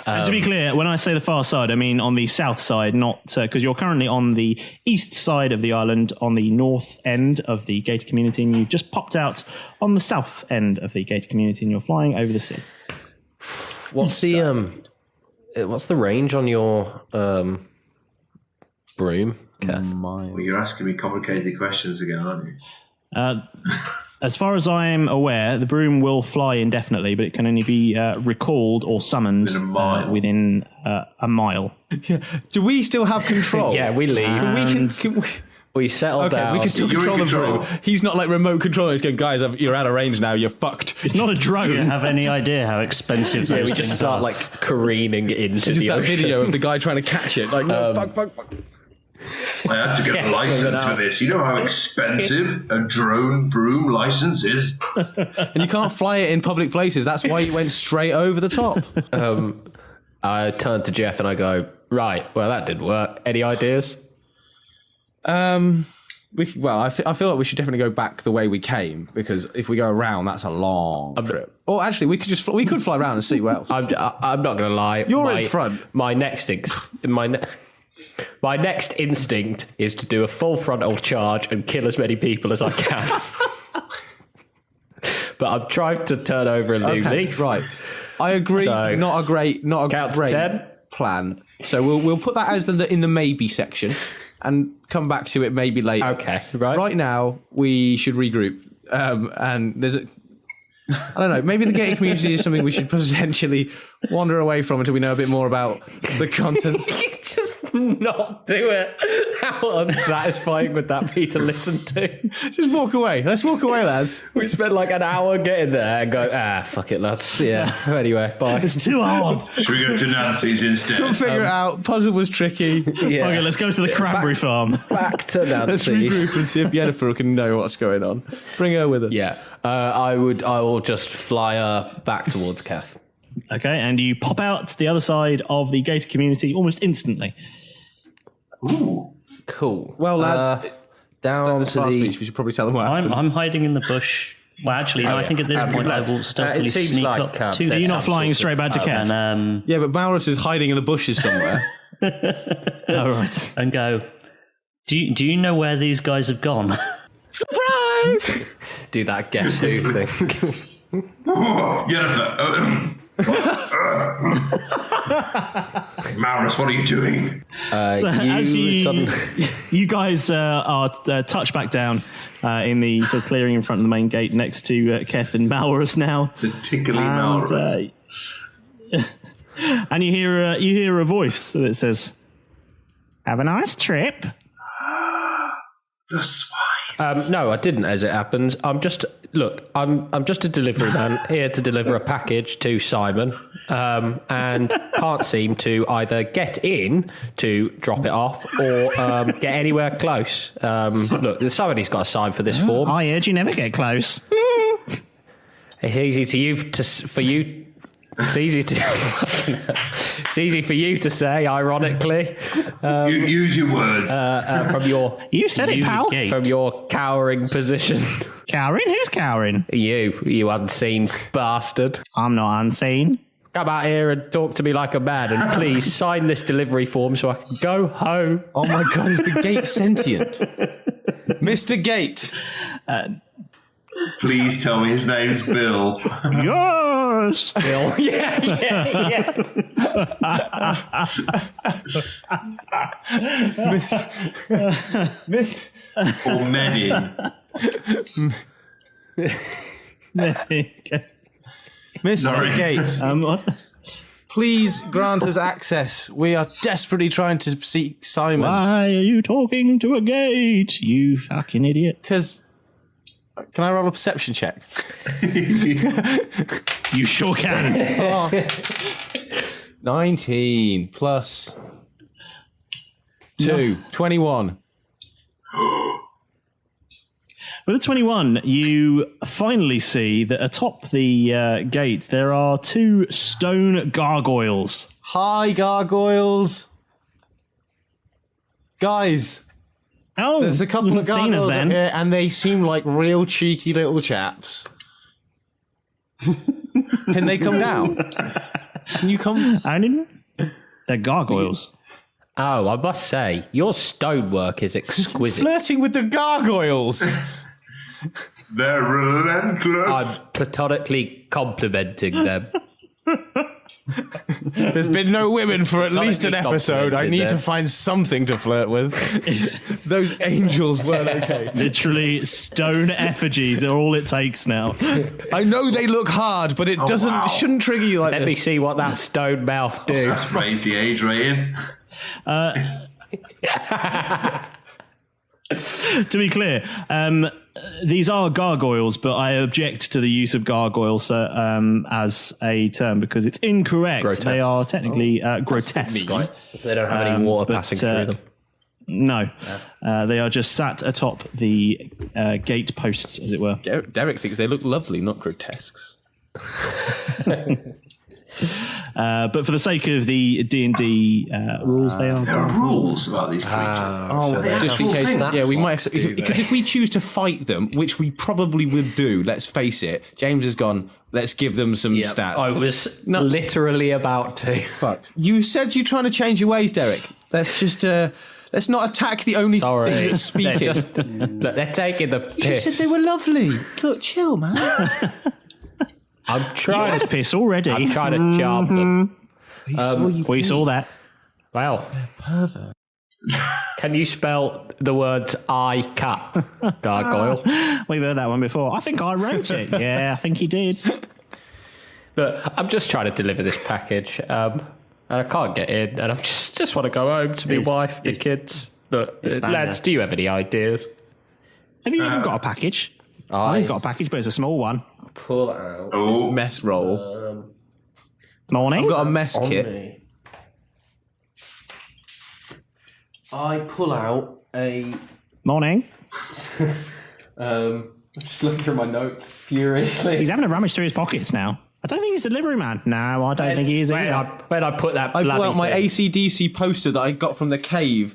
Speaker 1: And to be clear, when I say the far side, I mean on the south side, not because you're currently on the east side of the island, on the north end of the gated community, and you've just popped out on the south end of the gated community, and you're flying over the sea.
Speaker 5: What's the range on your broom, Keth?
Speaker 4: Well, you're asking me complicated questions again, aren't you?
Speaker 1: As far as I'm aware, the broom will fly indefinitely, but it can only be recalled or summoned within a mile.
Speaker 6: Yeah. Do we still have control?
Speaker 5: Yeah, we leave. We settled down.
Speaker 6: We can still control the broom. He's not like remote controlling. He's going, guys, you're out of range now. You're fucked.
Speaker 1: It's not a drone.
Speaker 7: Do you have any idea how expensive those
Speaker 5: we
Speaker 7: things
Speaker 5: just start
Speaker 7: are?
Speaker 5: like careening into
Speaker 6: Just
Speaker 5: the
Speaker 6: that
Speaker 5: ocean.
Speaker 6: video of the guy trying to catch it. Like, no, fuck.
Speaker 4: I had to get a license for this. You know how expensive a drone broom license is?
Speaker 6: And you can't fly it in public places. That's why you went straight over the top.
Speaker 5: I turn to Jeff and I go, right, well, that didn't work. Any ideas?
Speaker 6: I feel like we should definitely go back the way we came, because if we go around, that's a long trip. Or actually, we could fly around and see what else.
Speaker 5: I'm not going to lie.
Speaker 6: You're in front.
Speaker 5: My next instinct is to do a full frontal charge and kill as many people as I can. But I'm trying to turn over a new leaf.
Speaker 6: Right. I agree.
Speaker 5: So,
Speaker 6: not a great
Speaker 5: count to 10.
Speaker 6: plan. So we'll put that as in the maybe section and come back to it maybe later.
Speaker 5: Okay, right.
Speaker 6: Right now, we should regroup. And there's I don't know, maybe the gated community is something we should potentially wander away from until we know a bit more about the content.
Speaker 5: Just not do it. How unsatisfying would that be to listen to?
Speaker 6: Just walk away. Let's walk away, lads.
Speaker 5: We spent like an hour getting there and go, fuck it, lads. Yeah, anyway, bye.
Speaker 1: It's too hard.
Speaker 4: Should we go to Nancy's instead?
Speaker 6: Couldn't figure it out. Puzzle was tricky.
Speaker 5: Yeah.
Speaker 1: Okay, let's go to the Cranberry farm.
Speaker 5: Back to
Speaker 6: Let's
Speaker 5: Nancy's.
Speaker 6: regroup and see if Yennefer can know what's going on. Bring her with us.
Speaker 5: Yeah, I will just fly her back towards Keth.
Speaker 1: Okay, and you pop out to the other side of the gated community almost instantly.
Speaker 4: Ooh.
Speaker 5: Cool.
Speaker 6: Well, lads,
Speaker 5: down to the...
Speaker 6: speech. We should probably tell them what happened.
Speaker 7: I'm hiding in the bush. Well, actually, no, I think at this point I will stealthily
Speaker 5: it seems
Speaker 7: sneak
Speaker 5: like,
Speaker 7: up to
Speaker 1: Are
Speaker 7: the
Speaker 1: you not flying straight back to Keth?
Speaker 7: and
Speaker 6: Yeah, but Malrus is hiding in the bushes somewhere.
Speaker 1: All right.
Speaker 7: and go. Do you know where these guys have gone?
Speaker 6: Surprise!
Speaker 5: do that guess who thing.
Speaker 4: Yennefer. Malrus, what are you doing?
Speaker 1: So as you guys are touched back down in the sort of clearing in front of the main gate next to Keth and Malrus now.
Speaker 4: The tickly Malrus.
Speaker 1: And you hear a voice that says, "Have a nice trip."
Speaker 4: The swine.
Speaker 5: No, I didn't. As it happens, I'm just a delivery man here to deliver a package to Simon, and can't seem to either get in to drop it off or get anywhere close. Look, somebody's got to sign for this form.
Speaker 1: I heard you never get close.
Speaker 5: It's easy for you. It's easy for you to say, ironically.
Speaker 4: Use your words.
Speaker 5: From your
Speaker 1: You said it, pal.
Speaker 5: from your cowering position.
Speaker 1: Cowering? Who's cowering?
Speaker 5: You unseen bastard.
Speaker 1: I'm not unseen.
Speaker 5: Come out here and talk to me like a man, and please sign this delivery form so I can go home.
Speaker 6: Oh my god, is the gate sentient? Mr. Gate.
Speaker 4: Please tell me his name's Bill.
Speaker 1: Yes.
Speaker 5: Bill. Yeah.
Speaker 6: Miss.
Speaker 4: Or Menin.
Speaker 6: Mr. Gates,
Speaker 2: What?
Speaker 6: please grant us access. We are desperately trying to seek Simon.
Speaker 2: Why are you talking to a gate, you fucking idiot?
Speaker 6: Because... Can I roll a perception check?
Speaker 2: You sure can.
Speaker 6: 19 plus 2. 21.
Speaker 2: With a 21, you finally see that atop the gate there are 2 stone gargoyles.
Speaker 6: Hi, gargoyles. Guys,
Speaker 2: Oh,
Speaker 6: there's a couple of
Speaker 2: seen us
Speaker 6: gargoyles up
Speaker 2: then.
Speaker 6: here, and they seem like real cheeky little chaps. Can they come down? Can you come?
Speaker 2: I didn't. They're gargoyles.
Speaker 5: Oh, I must say, your stonework is exquisite.
Speaker 6: Flirting with the gargoyles.
Speaker 4: They're relentless.
Speaker 5: I'm platonically complimenting them.
Speaker 6: There's been no women for at least an
Speaker 5: Totally
Speaker 6: episode. I need to find something to flirt with. Those angels weren't okay.
Speaker 2: Literally, stone effigies are all it takes now.
Speaker 6: I know they look hard, but it shouldn't trigger you like
Speaker 5: Let me
Speaker 6: this.
Speaker 5: see what that stone mouth do.
Speaker 4: That's raised the age rating.
Speaker 2: To be clear, these are gargoyles, but I object to the use of gargoyles as a term because it's incorrect.
Speaker 5: Grotesque.
Speaker 2: They are technically grotesque.
Speaker 5: If they don't have any water passing through them.
Speaker 2: No, they are just sat atop the gate posts, as it were.
Speaker 6: Derek thinks they look lovely, not grotesques.
Speaker 2: But for the sake of the D&D rules, they are.
Speaker 4: There are rules about these creatures.
Speaker 6: Just in
Speaker 4: actual
Speaker 6: case,
Speaker 4: things.
Speaker 6: yeah, we might have to, because if we choose to fight them, which we probably would do, let's face it, James has gone, let's give them some stats.
Speaker 5: I was literally about to.
Speaker 6: Fuck. You said you're trying to change your ways, Derek. Let's just, let's not attack the only
Speaker 5: Sorry.
Speaker 6: thing that's speaking.
Speaker 5: Look, they're taking the
Speaker 6: You
Speaker 5: piss.
Speaker 6: said they were lovely. Look, chill, man.
Speaker 5: I'm
Speaker 2: You
Speaker 5: trying
Speaker 2: had
Speaker 5: to
Speaker 2: piss already.
Speaker 5: I'm trying to charm them.
Speaker 2: We saw that.
Speaker 5: Well, can you spell the words I cut, gargoyle?
Speaker 2: We've heard that one before. I think I wrote it. Yeah, I think he did.
Speaker 5: Look, I'm just trying to deliver this package, and I can't get in, and I just want to go home to my wife, my kids. Look, lads, do you have any ideas?
Speaker 2: Have you even got a package? I've got a package, but it's a small one.
Speaker 5: Pull out.
Speaker 4: Oh,
Speaker 6: Mess roll.
Speaker 2: Morning.
Speaker 6: I've got a mess kit.
Speaker 5: I pull out a.
Speaker 2: Morning.
Speaker 5: I'm just looking through my notes furiously.
Speaker 2: He's having a rummage through his pockets now. I don't think he's a delivery man. No, I don't think he is either.
Speaker 5: When I put that
Speaker 6: I
Speaker 5: bloody
Speaker 6: pull out my
Speaker 5: thing.
Speaker 6: AC/DC poster that I got from the cave.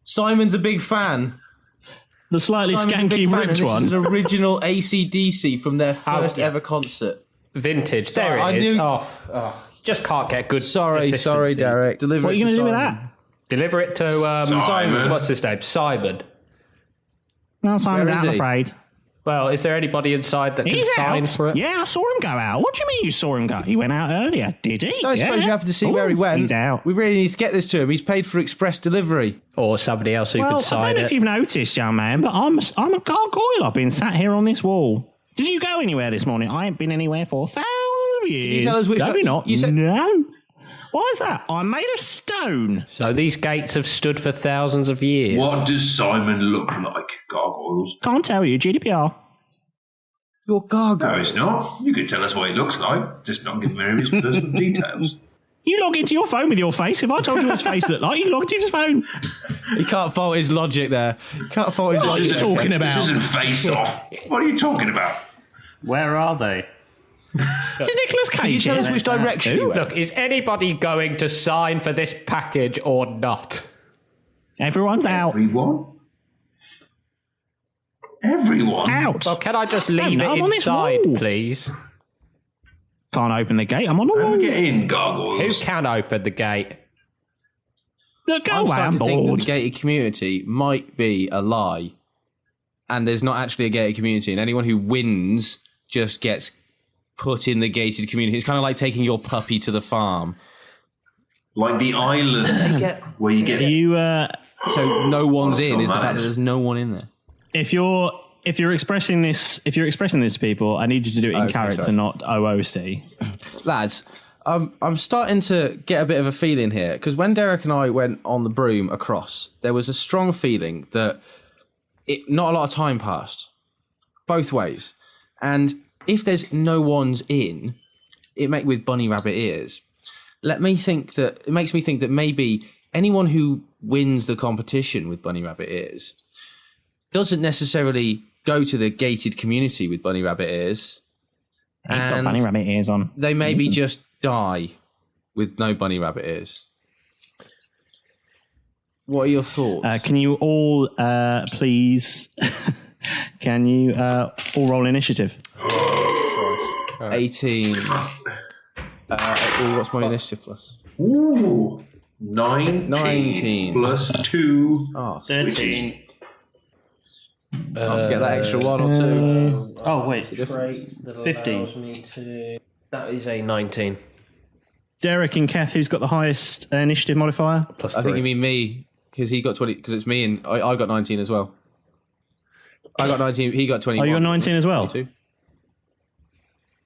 Speaker 6: Simon's a big fan.
Speaker 2: The slightly
Speaker 6: Simon's a
Speaker 2: skanky
Speaker 6: big fan, and
Speaker 2: ripped
Speaker 6: this
Speaker 2: one.
Speaker 6: is an original AC/DC from their first
Speaker 5: yeah.
Speaker 6: ever concert.
Speaker 5: Vintage.
Speaker 6: Sorry,
Speaker 5: There
Speaker 6: I
Speaker 5: it is.
Speaker 6: knew-
Speaker 5: Oh, you just can't get good.
Speaker 6: Sorry,
Speaker 5: assistance.
Speaker 6: Derek. Deliver
Speaker 2: What are
Speaker 6: it
Speaker 2: you
Speaker 6: to
Speaker 2: going to do with
Speaker 6: Simon.
Speaker 2: that?
Speaker 5: Deliver it to
Speaker 4: Simon.
Speaker 5: What's his name? Simon.
Speaker 2: No, Simon's
Speaker 6: Where is
Speaker 2: out, I'm
Speaker 6: he?
Speaker 2: afraid.
Speaker 5: Well, is there anybody inside that can
Speaker 2: He's
Speaker 5: sign
Speaker 2: out.
Speaker 5: for it?
Speaker 2: Yeah, I saw him go out. What do you mean you saw him go? He went out earlier, did he?
Speaker 6: Don't suppose
Speaker 2: Yeah.
Speaker 6: you happen to see where he
Speaker 2: Ooh,
Speaker 6: went.
Speaker 2: He's out.
Speaker 6: We really need to get this to him. He's paid for express delivery.
Speaker 5: Or somebody else who
Speaker 2: Well,
Speaker 5: can
Speaker 2: I
Speaker 5: sign
Speaker 2: don't know
Speaker 5: it?
Speaker 2: if you've noticed, young man, but I'm a gargoyle. I've been sat here on this wall. Did you go anywhere this morning? I ain't been anywhere for thousands of years.
Speaker 6: tell us which
Speaker 2: Maybe
Speaker 6: di-
Speaker 2: not.
Speaker 6: you said-
Speaker 2: No. Why is that? I'm made of stone.
Speaker 5: So these gates have stood for thousands of years.
Speaker 4: what does Simon look like, gargoyles?
Speaker 2: Can't tell you. GDPR.
Speaker 6: Your
Speaker 4: No,
Speaker 6: gargoyle.
Speaker 4: it's not. You can tell us what he looks like, just not give me any of his personal details.
Speaker 2: You log into your phone with your face. If I told you what his face looked like, you logged into his phone.
Speaker 6: He can't fault his logic there. He can't fault his
Speaker 2: What are you
Speaker 6: logic.
Speaker 2: talking about?
Speaker 4: This isn't face off. What are you talking about?
Speaker 7: Where are they?
Speaker 2: Is Nicolas Cage
Speaker 6: Can you tell us
Speaker 2: here?
Speaker 6: which direction he went?
Speaker 5: Look, is anybody going to sign for this package or not?
Speaker 2: Everyone's out.
Speaker 4: Everyone? Everyone?
Speaker 2: Out.
Speaker 5: Well, can I just leave
Speaker 2: No,
Speaker 5: it
Speaker 2: I'm on this
Speaker 5: inside,
Speaker 2: wall.
Speaker 5: please?
Speaker 2: Can't open the gate. I'm on the
Speaker 4: How do
Speaker 2: wall.
Speaker 4: we get in,
Speaker 5: Who
Speaker 4: gargoyles?
Speaker 5: can open the gate?
Speaker 2: Look, go
Speaker 6: I'm
Speaker 2: away.
Speaker 6: starting
Speaker 2: I'm
Speaker 6: to think that
Speaker 2: bored.
Speaker 6: the gated community might be a lie. And there's not actually a gated community. And anyone who wins just gets put in the gated community. It's kind of like taking your puppy to the farm.
Speaker 4: Like the island where you get...
Speaker 2: You,
Speaker 6: So no one's in is the fact that
Speaker 4: nice.
Speaker 6: there's no one in there.
Speaker 2: if you're if you're expressing this to people, I need you to do it in character, not OOC.
Speaker 6: Lads, I'm starting to get a bit of a feeling here, because when Derek and I went on the broom across, there was a strong feeling that not a lot of time passed, both ways. And if there's no one's in, with bunny rabbit ears, it makes me think that maybe anyone who wins the competition with bunny rabbit ears doesn't necessarily go to the gated community with bunny rabbit ears.
Speaker 2: He's got bunny rabbit ears on.
Speaker 6: They maybe just die with no bunny rabbit ears. What are your thoughts?
Speaker 2: Can you all please? Can you all roll initiative?
Speaker 6: 18. What's my initiative plus?
Speaker 4: Ooh, 19 plus 2.
Speaker 6: Oh,
Speaker 7: 13.
Speaker 6: I'll get that extra one or two.
Speaker 7: Oh, wait.
Speaker 5: 15. That is a 19.
Speaker 2: Derek and Keth, who's got the highest initiative modifier?
Speaker 5: Plus
Speaker 6: I
Speaker 5: 3.
Speaker 6: think you mean me, because he got 20, because it's me and I got 19 as well. I got 19, he got 21.
Speaker 2: Oh, you got 19 as well?
Speaker 6: 22.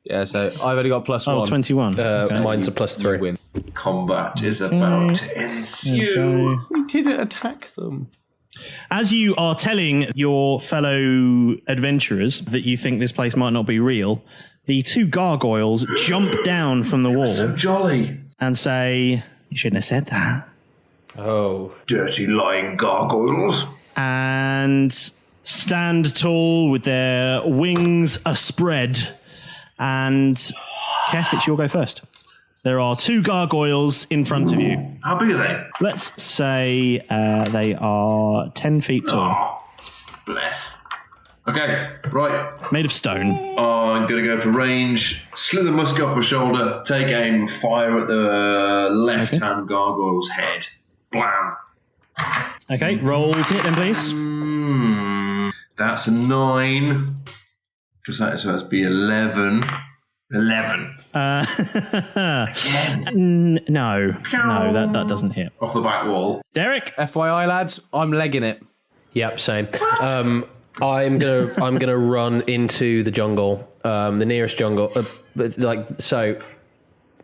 Speaker 6: Yeah, so I've only got plus 1.
Speaker 2: Oh, 21. Okay.
Speaker 5: Mine's a plus 3.
Speaker 6: Win.
Speaker 4: Combat is about to ensue.
Speaker 6: We didn't attack them.
Speaker 2: As you are telling your fellow adventurers that you think this place might not be real, the two gargoyles jump down from the wall
Speaker 4: So jolly.
Speaker 2: and say, "You shouldn't have said that."
Speaker 5: Oh.
Speaker 4: Dirty lying gargoyles.
Speaker 2: And stand tall with their wings aspread. And Keth, it's your go first. There are two gargoyles in front of you.
Speaker 4: How big are they?
Speaker 2: Let's say they are 10 feet tall.
Speaker 4: Oh, bless. Okay, right.
Speaker 2: Made of stone.
Speaker 4: I'm going to go for range. Slither musket off my shoulder. Take aim. Fire at the left-hand gargoyle's head. Blam.
Speaker 2: Okay, roll to hit then, please.
Speaker 4: That's a 9. So that's be 11. 11.
Speaker 2: No, that doesn't hit.
Speaker 4: Off the back wall.
Speaker 2: Derek?
Speaker 6: FYI, lads, I'm legging it.
Speaker 5: Yep, same. I'm gonna run into the jungle, the nearest jungle,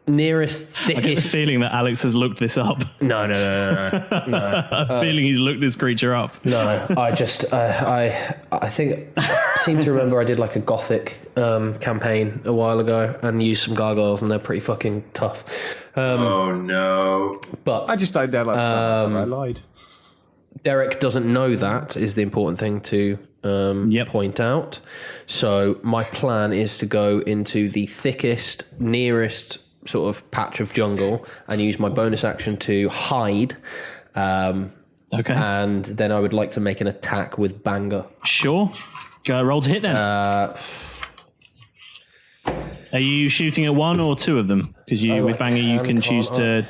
Speaker 5: nearest
Speaker 2: I get the
Speaker 5: thickest.
Speaker 2: feeling that Alex has looked this up.
Speaker 5: No.
Speaker 2: I'm feeling he's looked this creature up.
Speaker 5: No, I just I think I seem to remember I did like a gothic campaign a while ago and used some gargoyles and they're pretty fucking tough.
Speaker 4: Oh no!
Speaker 5: But
Speaker 6: I just stayed there like I lied.
Speaker 5: Derek doesn't know that is the important thing to point out. So my plan is to go into the thickest, nearest sort of patch of jungle and use my bonus action to hide.
Speaker 2: Okay.
Speaker 5: And then I would like to make an attack with Banger.
Speaker 2: Sure. Go roll to hit then. Are you shooting at one or two of them? Because with Banger you can choose to...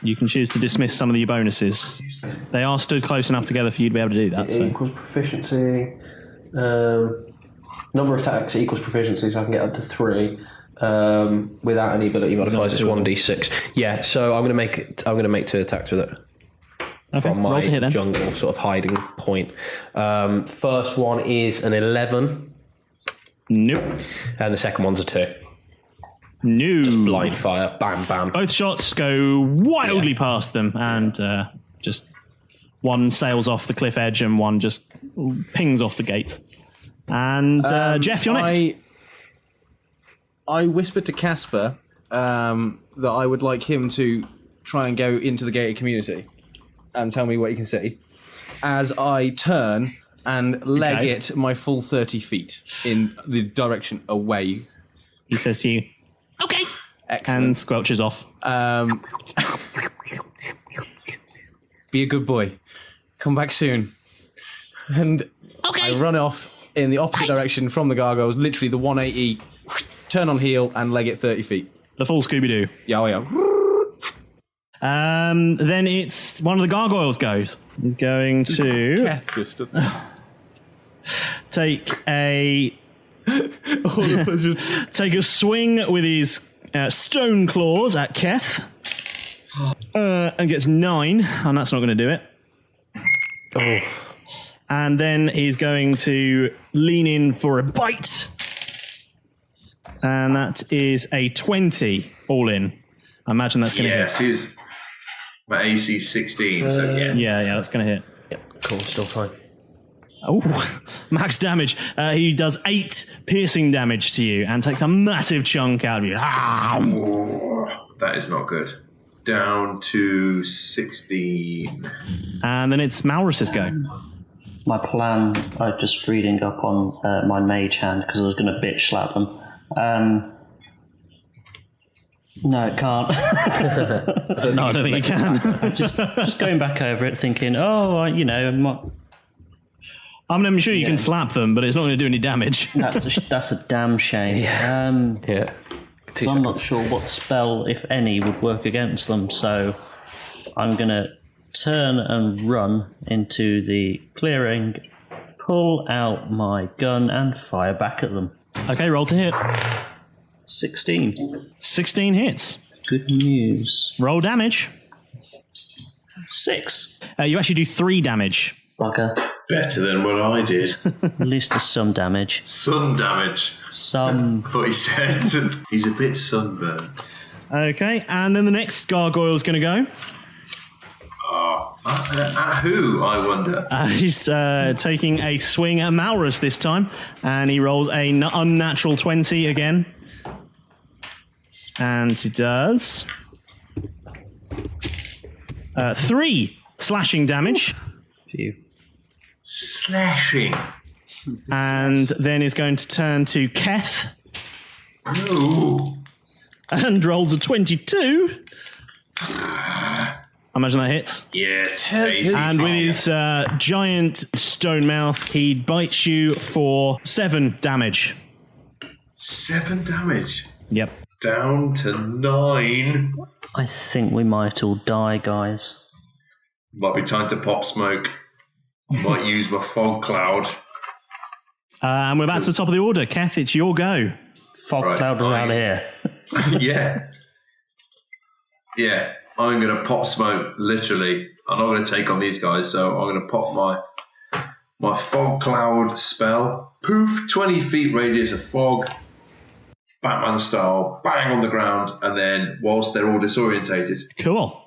Speaker 2: you can choose to dismiss some of your bonuses. They are stood close enough together for you to be able to do that.
Speaker 5: Equals proficiency. Number of attacks equals proficiency, so I can get up to 3. Without any ability modifiers, it's 1d6. Yeah, so I'm going to make 2 attacks with it.
Speaker 2: Okay,
Speaker 5: from my
Speaker 2: roll to hit then.
Speaker 5: jungle sort of hiding point. First one is an 11.
Speaker 2: Nope.
Speaker 5: And the second one's a 2.
Speaker 2: No.
Speaker 5: Just blind fire. Bam, bam.
Speaker 2: Both shots go wildly past them, and just one sails off the cliff edge and one just pings off the gate. And Jeff, you're next.
Speaker 6: I whispered to Casper that I would like him to try and go into the gated community and tell me what he can see, as I turn and leg it my full 30 feet in the direction away.
Speaker 2: He says to you, "Okay,"
Speaker 6: Excellent.
Speaker 2: and squelches off.
Speaker 6: Be a good boy. Come back soon. And I run off in the opposite direction from the gargoyles, literally the 180, turn on heel and leg it 30 feet.
Speaker 2: The full Scooby-Doo.
Speaker 6: Yeah.
Speaker 2: Then it's one of the gargoyles goes. He's going to
Speaker 6: Keth just stood there.
Speaker 2: take a swing with his stone claws at Keth, and gets 9, and that's not going to do it.
Speaker 5: Oh.
Speaker 2: And then he's going to lean in for a bite. And that is a 20 all in. I imagine that's going to hit.
Speaker 4: Yes, he's my AC 16, so yeah.
Speaker 2: Yeah, that's going to hit.
Speaker 5: Yep, cool, still fine.
Speaker 2: Oh, max damage. He does 8 piercing damage to you and takes a massive chunk out of you.
Speaker 4: Oh, that is not good. Down to 16.
Speaker 2: And then it's Malrus's go.
Speaker 7: My plan, I'm just reading up on my mage hand because I was going to bitch slap them. No, it can't.
Speaker 2: No, I don't think you can.
Speaker 7: just going back over it, thinking,
Speaker 2: I'm sure you can slap them, but it's not going to do any damage.
Speaker 7: that's a damn shame.
Speaker 5: Yeah.
Speaker 7: So I'm not sure what spell, if any, would work against them. So I'm going to turn and run into the clearing, pull out my gun, and fire back at them.
Speaker 2: Okay, roll to hit.
Speaker 7: 16.
Speaker 2: 16 hits.
Speaker 7: Good news.
Speaker 2: Roll damage.
Speaker 7: 6.
Speaker 2: You actually do 3 damage.
Speaker 7: Bugger.
Speaker 4: Better than what I did.
Speaker 7: At least there's some damage.
Speaker 4: Sun damage.
Speaker 7: Some.
Speaker 4: I thought he said he's a bit sunburned.
Speaker 2: Okay, and then the next gargoyle's going to go.
Speaker 4: At who, I wonder?
Speaker 2: He's taking a swing at Malrus this time, and he rolls a unnatural 20 again. And he does 3 slashing damage.
Speaker 7: Phew.
Speaker 4: Slashing.
Speaker 2: And then he's going to turn to Keth
Speaker 4: Ooh.
Speaker 2: and rolls a 22. I imagine that hits.
Speaker 4: Yes.
Speaker 2: And with his giant stone mouth, he bites you for 7 damage.
Speaker 4: 7 damage.
Speaker 2: Yep.
Speaker 4: Down to 9.
Speaker 7: I think we might all die, guys.
Speaker 4: Might be time to pop smoke. Might use my fog cloud.
Speaker 2: And we're back to the top of the order. Keth, it's your go.
Speaker 7: Fog cloud is out here.
Speaker 4: Yeah. Yeah. I'm going to pop smoke, literally. I'm not going to take on these guys, so I'm going to pop my fog cloud spell. Poof, 20 feet radius of fog. Batman style, bang on the ground, and then whilst they're all disorientated.
Speaker 2: Cool.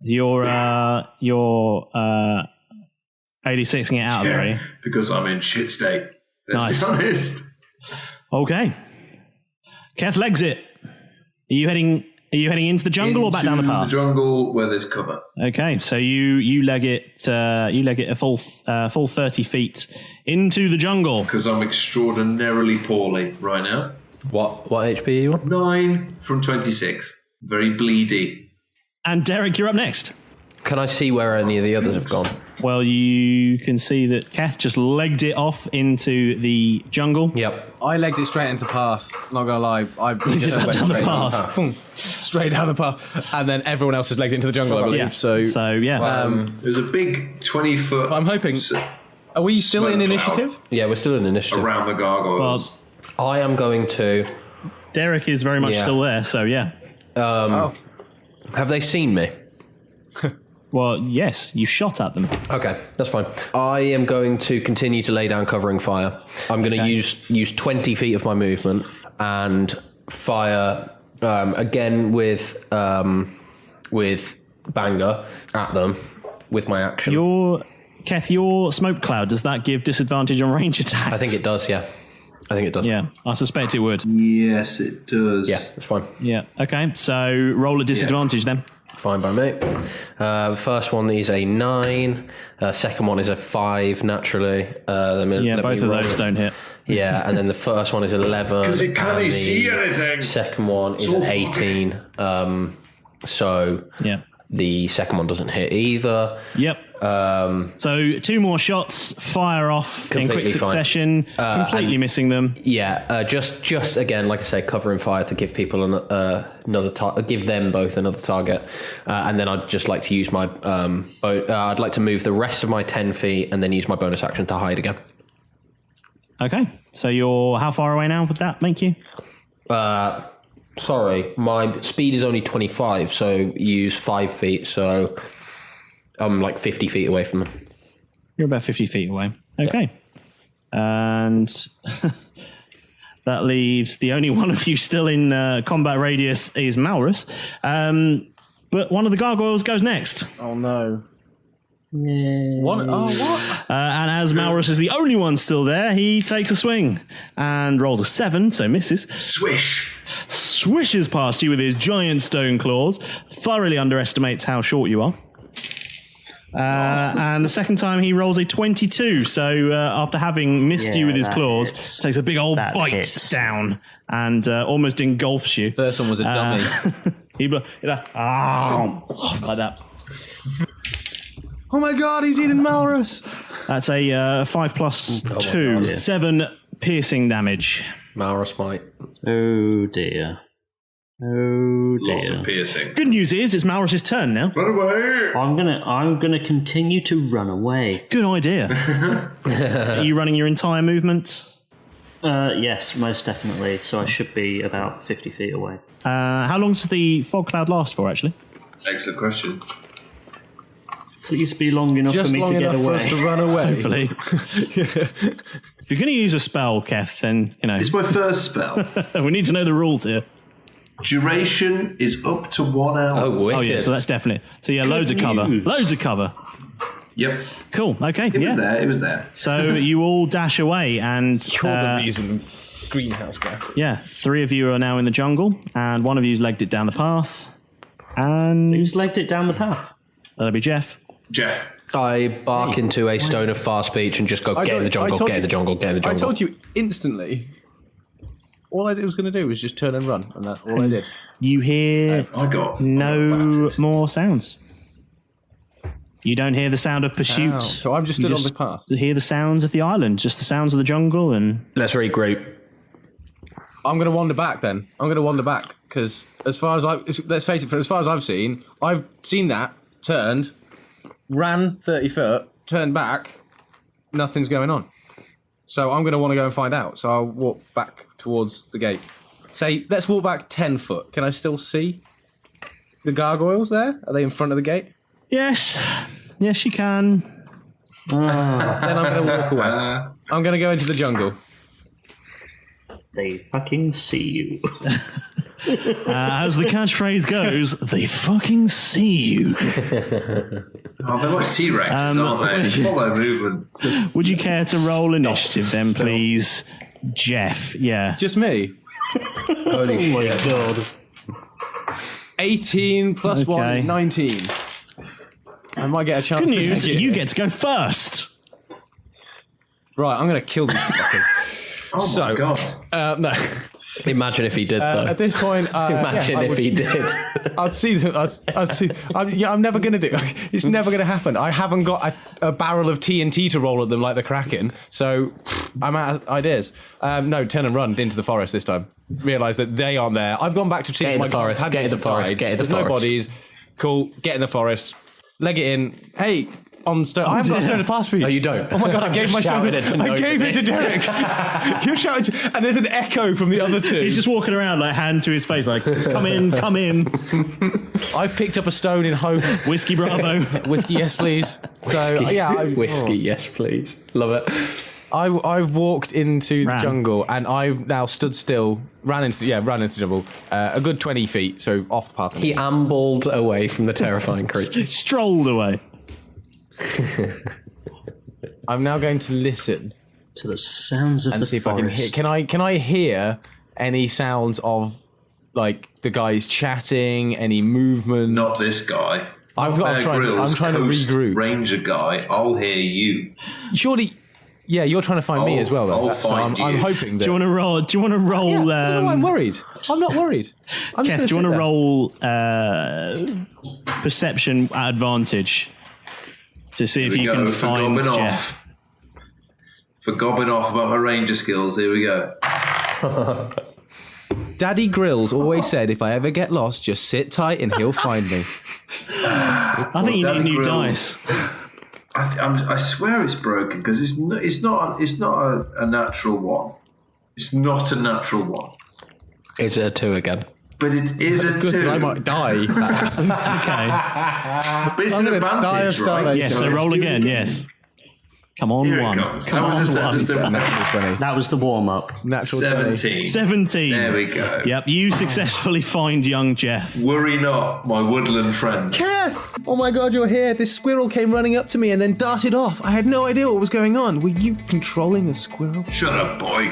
Speaker 2: You're 86ing it out of there, are you?
Speaker 4: Because I'm in shit state. Let's be honest.
Speaker 2: Okay. Keth legs it. Are you heading into the jungle or back down the path?
Speaker 4: The jungle where there's cover.
Speaker 2: Okay, so you leg it a full 30 feet into the jungle.
Speaker 4: Because I'm extraordinarily poorly right now.
Speaker 5: What HP are you on?
Speaker 4: 9 from 26. Very bleedy.
Speaker 2: And Derek, you're up next.
Speaker 5: Can I see where any of the others have gone?
Speaker 2: Well, you can see that Keth just legged it off into the jungle.
Speaker 5: Yep.
Speaker 6: I legged it straight into the path. Not gonna lie, I
Speaker 2: just went
Speaker 6: down
Speaker 2: the path.
Speaker 6: Straight down the path, and then everyone else has legged into the jungle, I believe.
Speaker 2: Yeah.
Speaker 6: So
Speaker 2: yeah.
Speaker 4: There's a big 20-foot.
Speaker 6: I'm hoping. Are we still in initiative?
Speaker 5: Yeah, we're still in initiative.
Speaker 4: Around the gargoyles.
Speaker 5: I am going to.
Speaker 2: Derek is very much still there, so yeah.
Speaker 5: Have they seen me?
Speaker 2: Well, yes, you shot at them.
Speaker 5: Okay, that's fine. I am going to continue to lay down covering fire. I'm going to use 20 feet of my movement and fire again with banger at them with my action.
Speaker 2: Keth, your smoke cloud, does that give disadvantage on range attacks?
Speaker 5: I think it does, yeah. I think it does.
Speaker 2: Yeah, I suspect it would.
Speaker 4: Yes, it does.
Speaker 5: Yeah, that's fine.
Speaker 2: Yeah, okay, so roll a disadvantage then.
Speaker 5: Fine by me. The first one is a 9. Second one is a 5, naturally.
Speaker 2: Both of those don't hit.
Speaker 5: Yeah, and then the first one is 11.
Speaker 4: Because it can't see anything.
Speaker 5: Second one is 18. So the second one doesn't hit either.
Speaker 2: Yep. So 2 more shots fire off in quick succession, completely missing them.
Speaker 5: Yeah, just again, like I say, covering fire to give people another target, give them both another target, and then I'd just like to use my I'd like to move the rest of my 10 feet and then use my bonus action to hide again.
Speaker 2: Okay, so you're how far away now? Would that make you?
Speaker 5: Sorry, my speed is only 25, so use 5 feet, so I'm like 50 feet away from them.
Speaker 2: You're about 50 feet away. Okay. And that leaves the only one of you still in combat radius is Malrus. But one of the gargoyles goes next.
Speaker 6: Oh, no.
Speaker 7: What?
Speaker 2: And as Malrus is the only one still there, he takes a swing and rolls a 7, so misses.
Speaker 4: Swish.
Speaker 2: Swishes past you with his giant stone claws, thoroughly underestimates how short you are. And the second time he rolls a 22, so after having missed you with his claws, takes a big old bite down and almost engulfs you.
Speaker 6: First one was a dummy.
Speaker 2: Like that.
Speaker 6: Oh my god, he's eating Malrus!
Speaker 2: That's a 5 plus 2, 7 piercing damage.
Speaker 5: Malrus might.
Speaker 7: Oh dear.
Speaker 4: Lots of piercing.
Speaker 2: Good news is it's Malrus' turn now.
Speaker 4: Run away!
Speaker 7: I'm gonna continue to run away.
Speaker 2: Good idea. Are you running your entire movement?
Speaker 7: Yes, most definitely. So I should be about 50 feet away.
Speaker 2: How long does the fog cloud last for, actually?
Speaker 4: Excellent question.
Speaker 7: Please be long enough
Speaker 6: Just
Speaker 7: for me
Speaker 6: long
Speaker 7: to get
Speaker 6: enough for
Speaker 7: away.
Speaker 6: us to run away.
Speaker 2: Hopefully. If you're going to use a spell, Keth, then,
Speaker 4: It's my first spell.
Speaker 2: we need to know the rules here.
Speaker 4: Duration is up to 1 hour.
Speaker 5: Oh, wicked.
Speaker 2: Oh, yeah, so that's definitely... So, yeah, loads of cover.
Speaker 7: news.
Speaker 2: Loads of cover.
Speaker 4: Yep.
Speaker 2: Cool, okay,
Speaker 4: It was there.
Speaker 2: So you all dash away and...
Speaker 6: You're the reason greenhouse gas.
Speaker 2: Yeah, 3 of you are now in the jungle, and 1 of you's legged it down the path. And...
Speaker 7: Who's legged it down the path?
Speaker 2: That'll be Jeff.
Speaker 4: Jeff.
Speaker 5: I bark into a stone of far speech and just go, get in the jungle, get in the jungle, get in the jungle.
Speaker 6: I told you instantly. All I was going to do was just turn and run, and that's all I did.
Speaker 2: You hear
Speaker 4: I got
Speaker 2: no more sounds. You don't hear the sound of pursuit.
Speaker 6: Ow. So I'm just stood on the path.
Speaker 2: You hear the sounds of the island, just the sounds of the jungle, and...
Speaker 5: Let's regroup.
Speaker 6: I'm going to wander back then. I'm going to wander back, because as far as let's face it, as far as I've seen that, turned, ran 30 foot, turned back, nothing's going on. So I'm going to want to go and find out. So I'll walk back towards the gate. Say, let's walk back 10 foot. Can I still see the gargoyles there? Are they in front of the gate?
Speaker 2: Yes. Yes, you can.
Speaker 6: Then I'm going to walk away. I'm going to go into the jungle.
Speaker 7: They fucking see you.
Speaker 2: As the catchphrase goes, they fucking see you.
Speaker 4: Oh, they're like T-Rexes, aren't they? Follow movement.
Speaker 2: Would you care to roll initiative then, please? Jeff, yeah.
Speaker 6: Just me?
Speaker 5: Holy shit.
Speaker 7: God.
Speaker 6: 18 plus 1
Speaker 2: Okay.
Speaker 6: is 19. I might get a chance
Speaker 2: Good
Speaker 6: to
Speaker 2: news,
Speaker 6: make it.
Speaker 2: you get to go first.
Speaker 6: Right, I'm going to kill these fuckers.
Speaker 4: Oh my god.
Speaker 6: No.
Speaker 5: Imagine if he did, though.
Speaker 6: At this point,
Speaker 5: Imagine if he did.
Speaker 6: I'd see them. I'd see. I'm never going to do. It's never going to happen. I haven't got a barrel of TNT to roll at them like the Kraken, so I'm out of ideas. No, turn and run into the forest this time. Realise that they aren't there. I've gone back to see
Speaker 5: Get in
Speaker 6: my
Speaker 5: the forest,
Speaker 6: had
Speaker 5: get in the
Speaker 6: died.
Speaker 5: forest, get in the
Speaker 6: There's no
Speaker 5: forest.
Speaker 6: bodies. Cool. Get in the forest. Leg it in. Hey. On stone. I haven't got a stone of fast speed.
Speaker 5: No, you don't.
Speaker 6: Oh my god! I gave my stone.
Speaker 5: shouted it to
Speaker 6: I gave
Speaker 5: nobody.
Speaker 6: it to Derek. You shouted, and there's an echo from the other two.
Speaker 2: He's just walking around, like, hand to his face, like, come in, come in.
Speaker 6: I've picked up a stone in hope.
Speaker 2: Whiskey Bravo.
Speaker 6: Whiskey, yes, please. So yeah,
Speaker 5: Whiskey, yes, please. Love it.
Speaker 6: I've walked into the
Speaker 2: Ran.
Speaker 6: jungle and I've now stood still. Ran into the jungle. A good 20 feet, so off the path.
Speaker 5: He ambled away from the terrifying creature.
Speaker 2: Strolled away.
Speaker 6: I'm now going to listen
Speaker 7: To the sounds of
Speaker 6: and
Speaker 7: the
Speaker 6: see if I
Speaker 7: forest.
Speaker 6: can hear. Can I hear any sounds of like the guys chatting? Any movement?
Speaker 4: Not this guy.
Speaker 6: I'm trying to
Speaker 4: Coast
Speaker 6: regroup.
Speaker 4: Ranger guy. I'll hear you.
Speaker 6: Surely, yeah, you're trying to find me as well. Though.
Speaker 4: I'll
Speaker 6: So
Speaker 4: find
Speaker 6: I'm
Speaker 4: you.
Speaker 6: hoping that.
Speaker 2: Do you want to roll? Do you want to roll?
Speaker 6: Yeah, no, I'm worried. I'm not worried. I'm
Speaker 2: Keth,
Speaker 6: just
Speaker 2: do you
Speaker 6: gonna
Speaker 2: want to
Speaker 6: sit there.
Speaker 2: roll perception at advantage to see if
Speaker 4: Here we
Speaker 2: you
Speaker 4: go
Speaker 2: can
Speaker 4: for
Speaker 2: find
Speaker 4: gobbing
Speaker 2: Jeff?
Speaker 4: off. For gobbing off about my ranger skills. Here we go.
Speaker 6: Daddy Grills always said, if I ever get lost, just sit tight and he'll find me.
Speaker 2: I think you need
Speaker 4: Daddy
Speaker 2: new
Speaker 4: Grills.
Speaker 2: dice.
Speaker 4: I swear it's broken because it's not a natural one. It's not a natural one.
Speaker 5: It's a 2 again.
Speaker 4: But it is a
Speaker 6: Good,
Speaker 4: 2.
Speaker 6: I might die.
Speaker 2: Okay.
Speaker 4: But it's
Speaker 6: I'm
Speaker 4: an
Speaker 6: gonna die of
Speaker 4: advantage, right?
Speaker 6: starvation.
Speaker 2: Yes, so roll again, yes. Come on,
Speaker 4: Here it
Speaker 2: one.
Speaker 4: comes.
Speaker 2: Come
Speaker 4: That was
Speaker 2: on,
Speaker 4: just
Speaker 2: one.
Speaker 4: a
Speaker 6: Natural 20.
Speaker 7: That was the warm up.
Speaker 6: Natural 20.
Speaker 4: 17.
Speaker 2: 17.
Speaker 4: There we go.
Speaker 2: Yep, you successfully find young Jeff.
Speaker 4: Worry not, my woodland friend.
Speaker 6: Keth! Oh my god, you're here. This squirrel came running up to me and then darted off. I had no idea what was going on. Were you controlling the squirrel?
Speaker 4: Shut up, boy.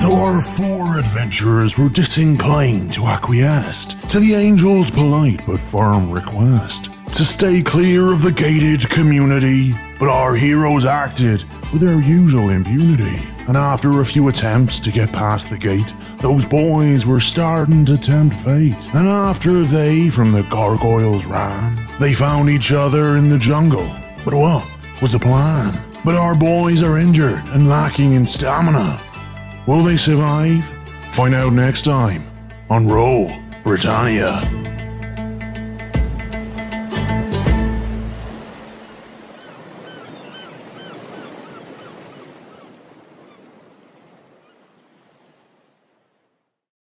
Speaker 8: So our four adventurers were disinclined to acquiesce to the angel's polite but firm request to stay clear of the gated community, but our heroes acted with their usual impunity, and after a few attempts to get past the gate, those boys were starting to tempt fate, and after they from the gargoyles ran, they found each other in the jungle. But what was the plan? But our boys are injured and lacking in stamina. Will they survive? Find out next time on Roll Britannia.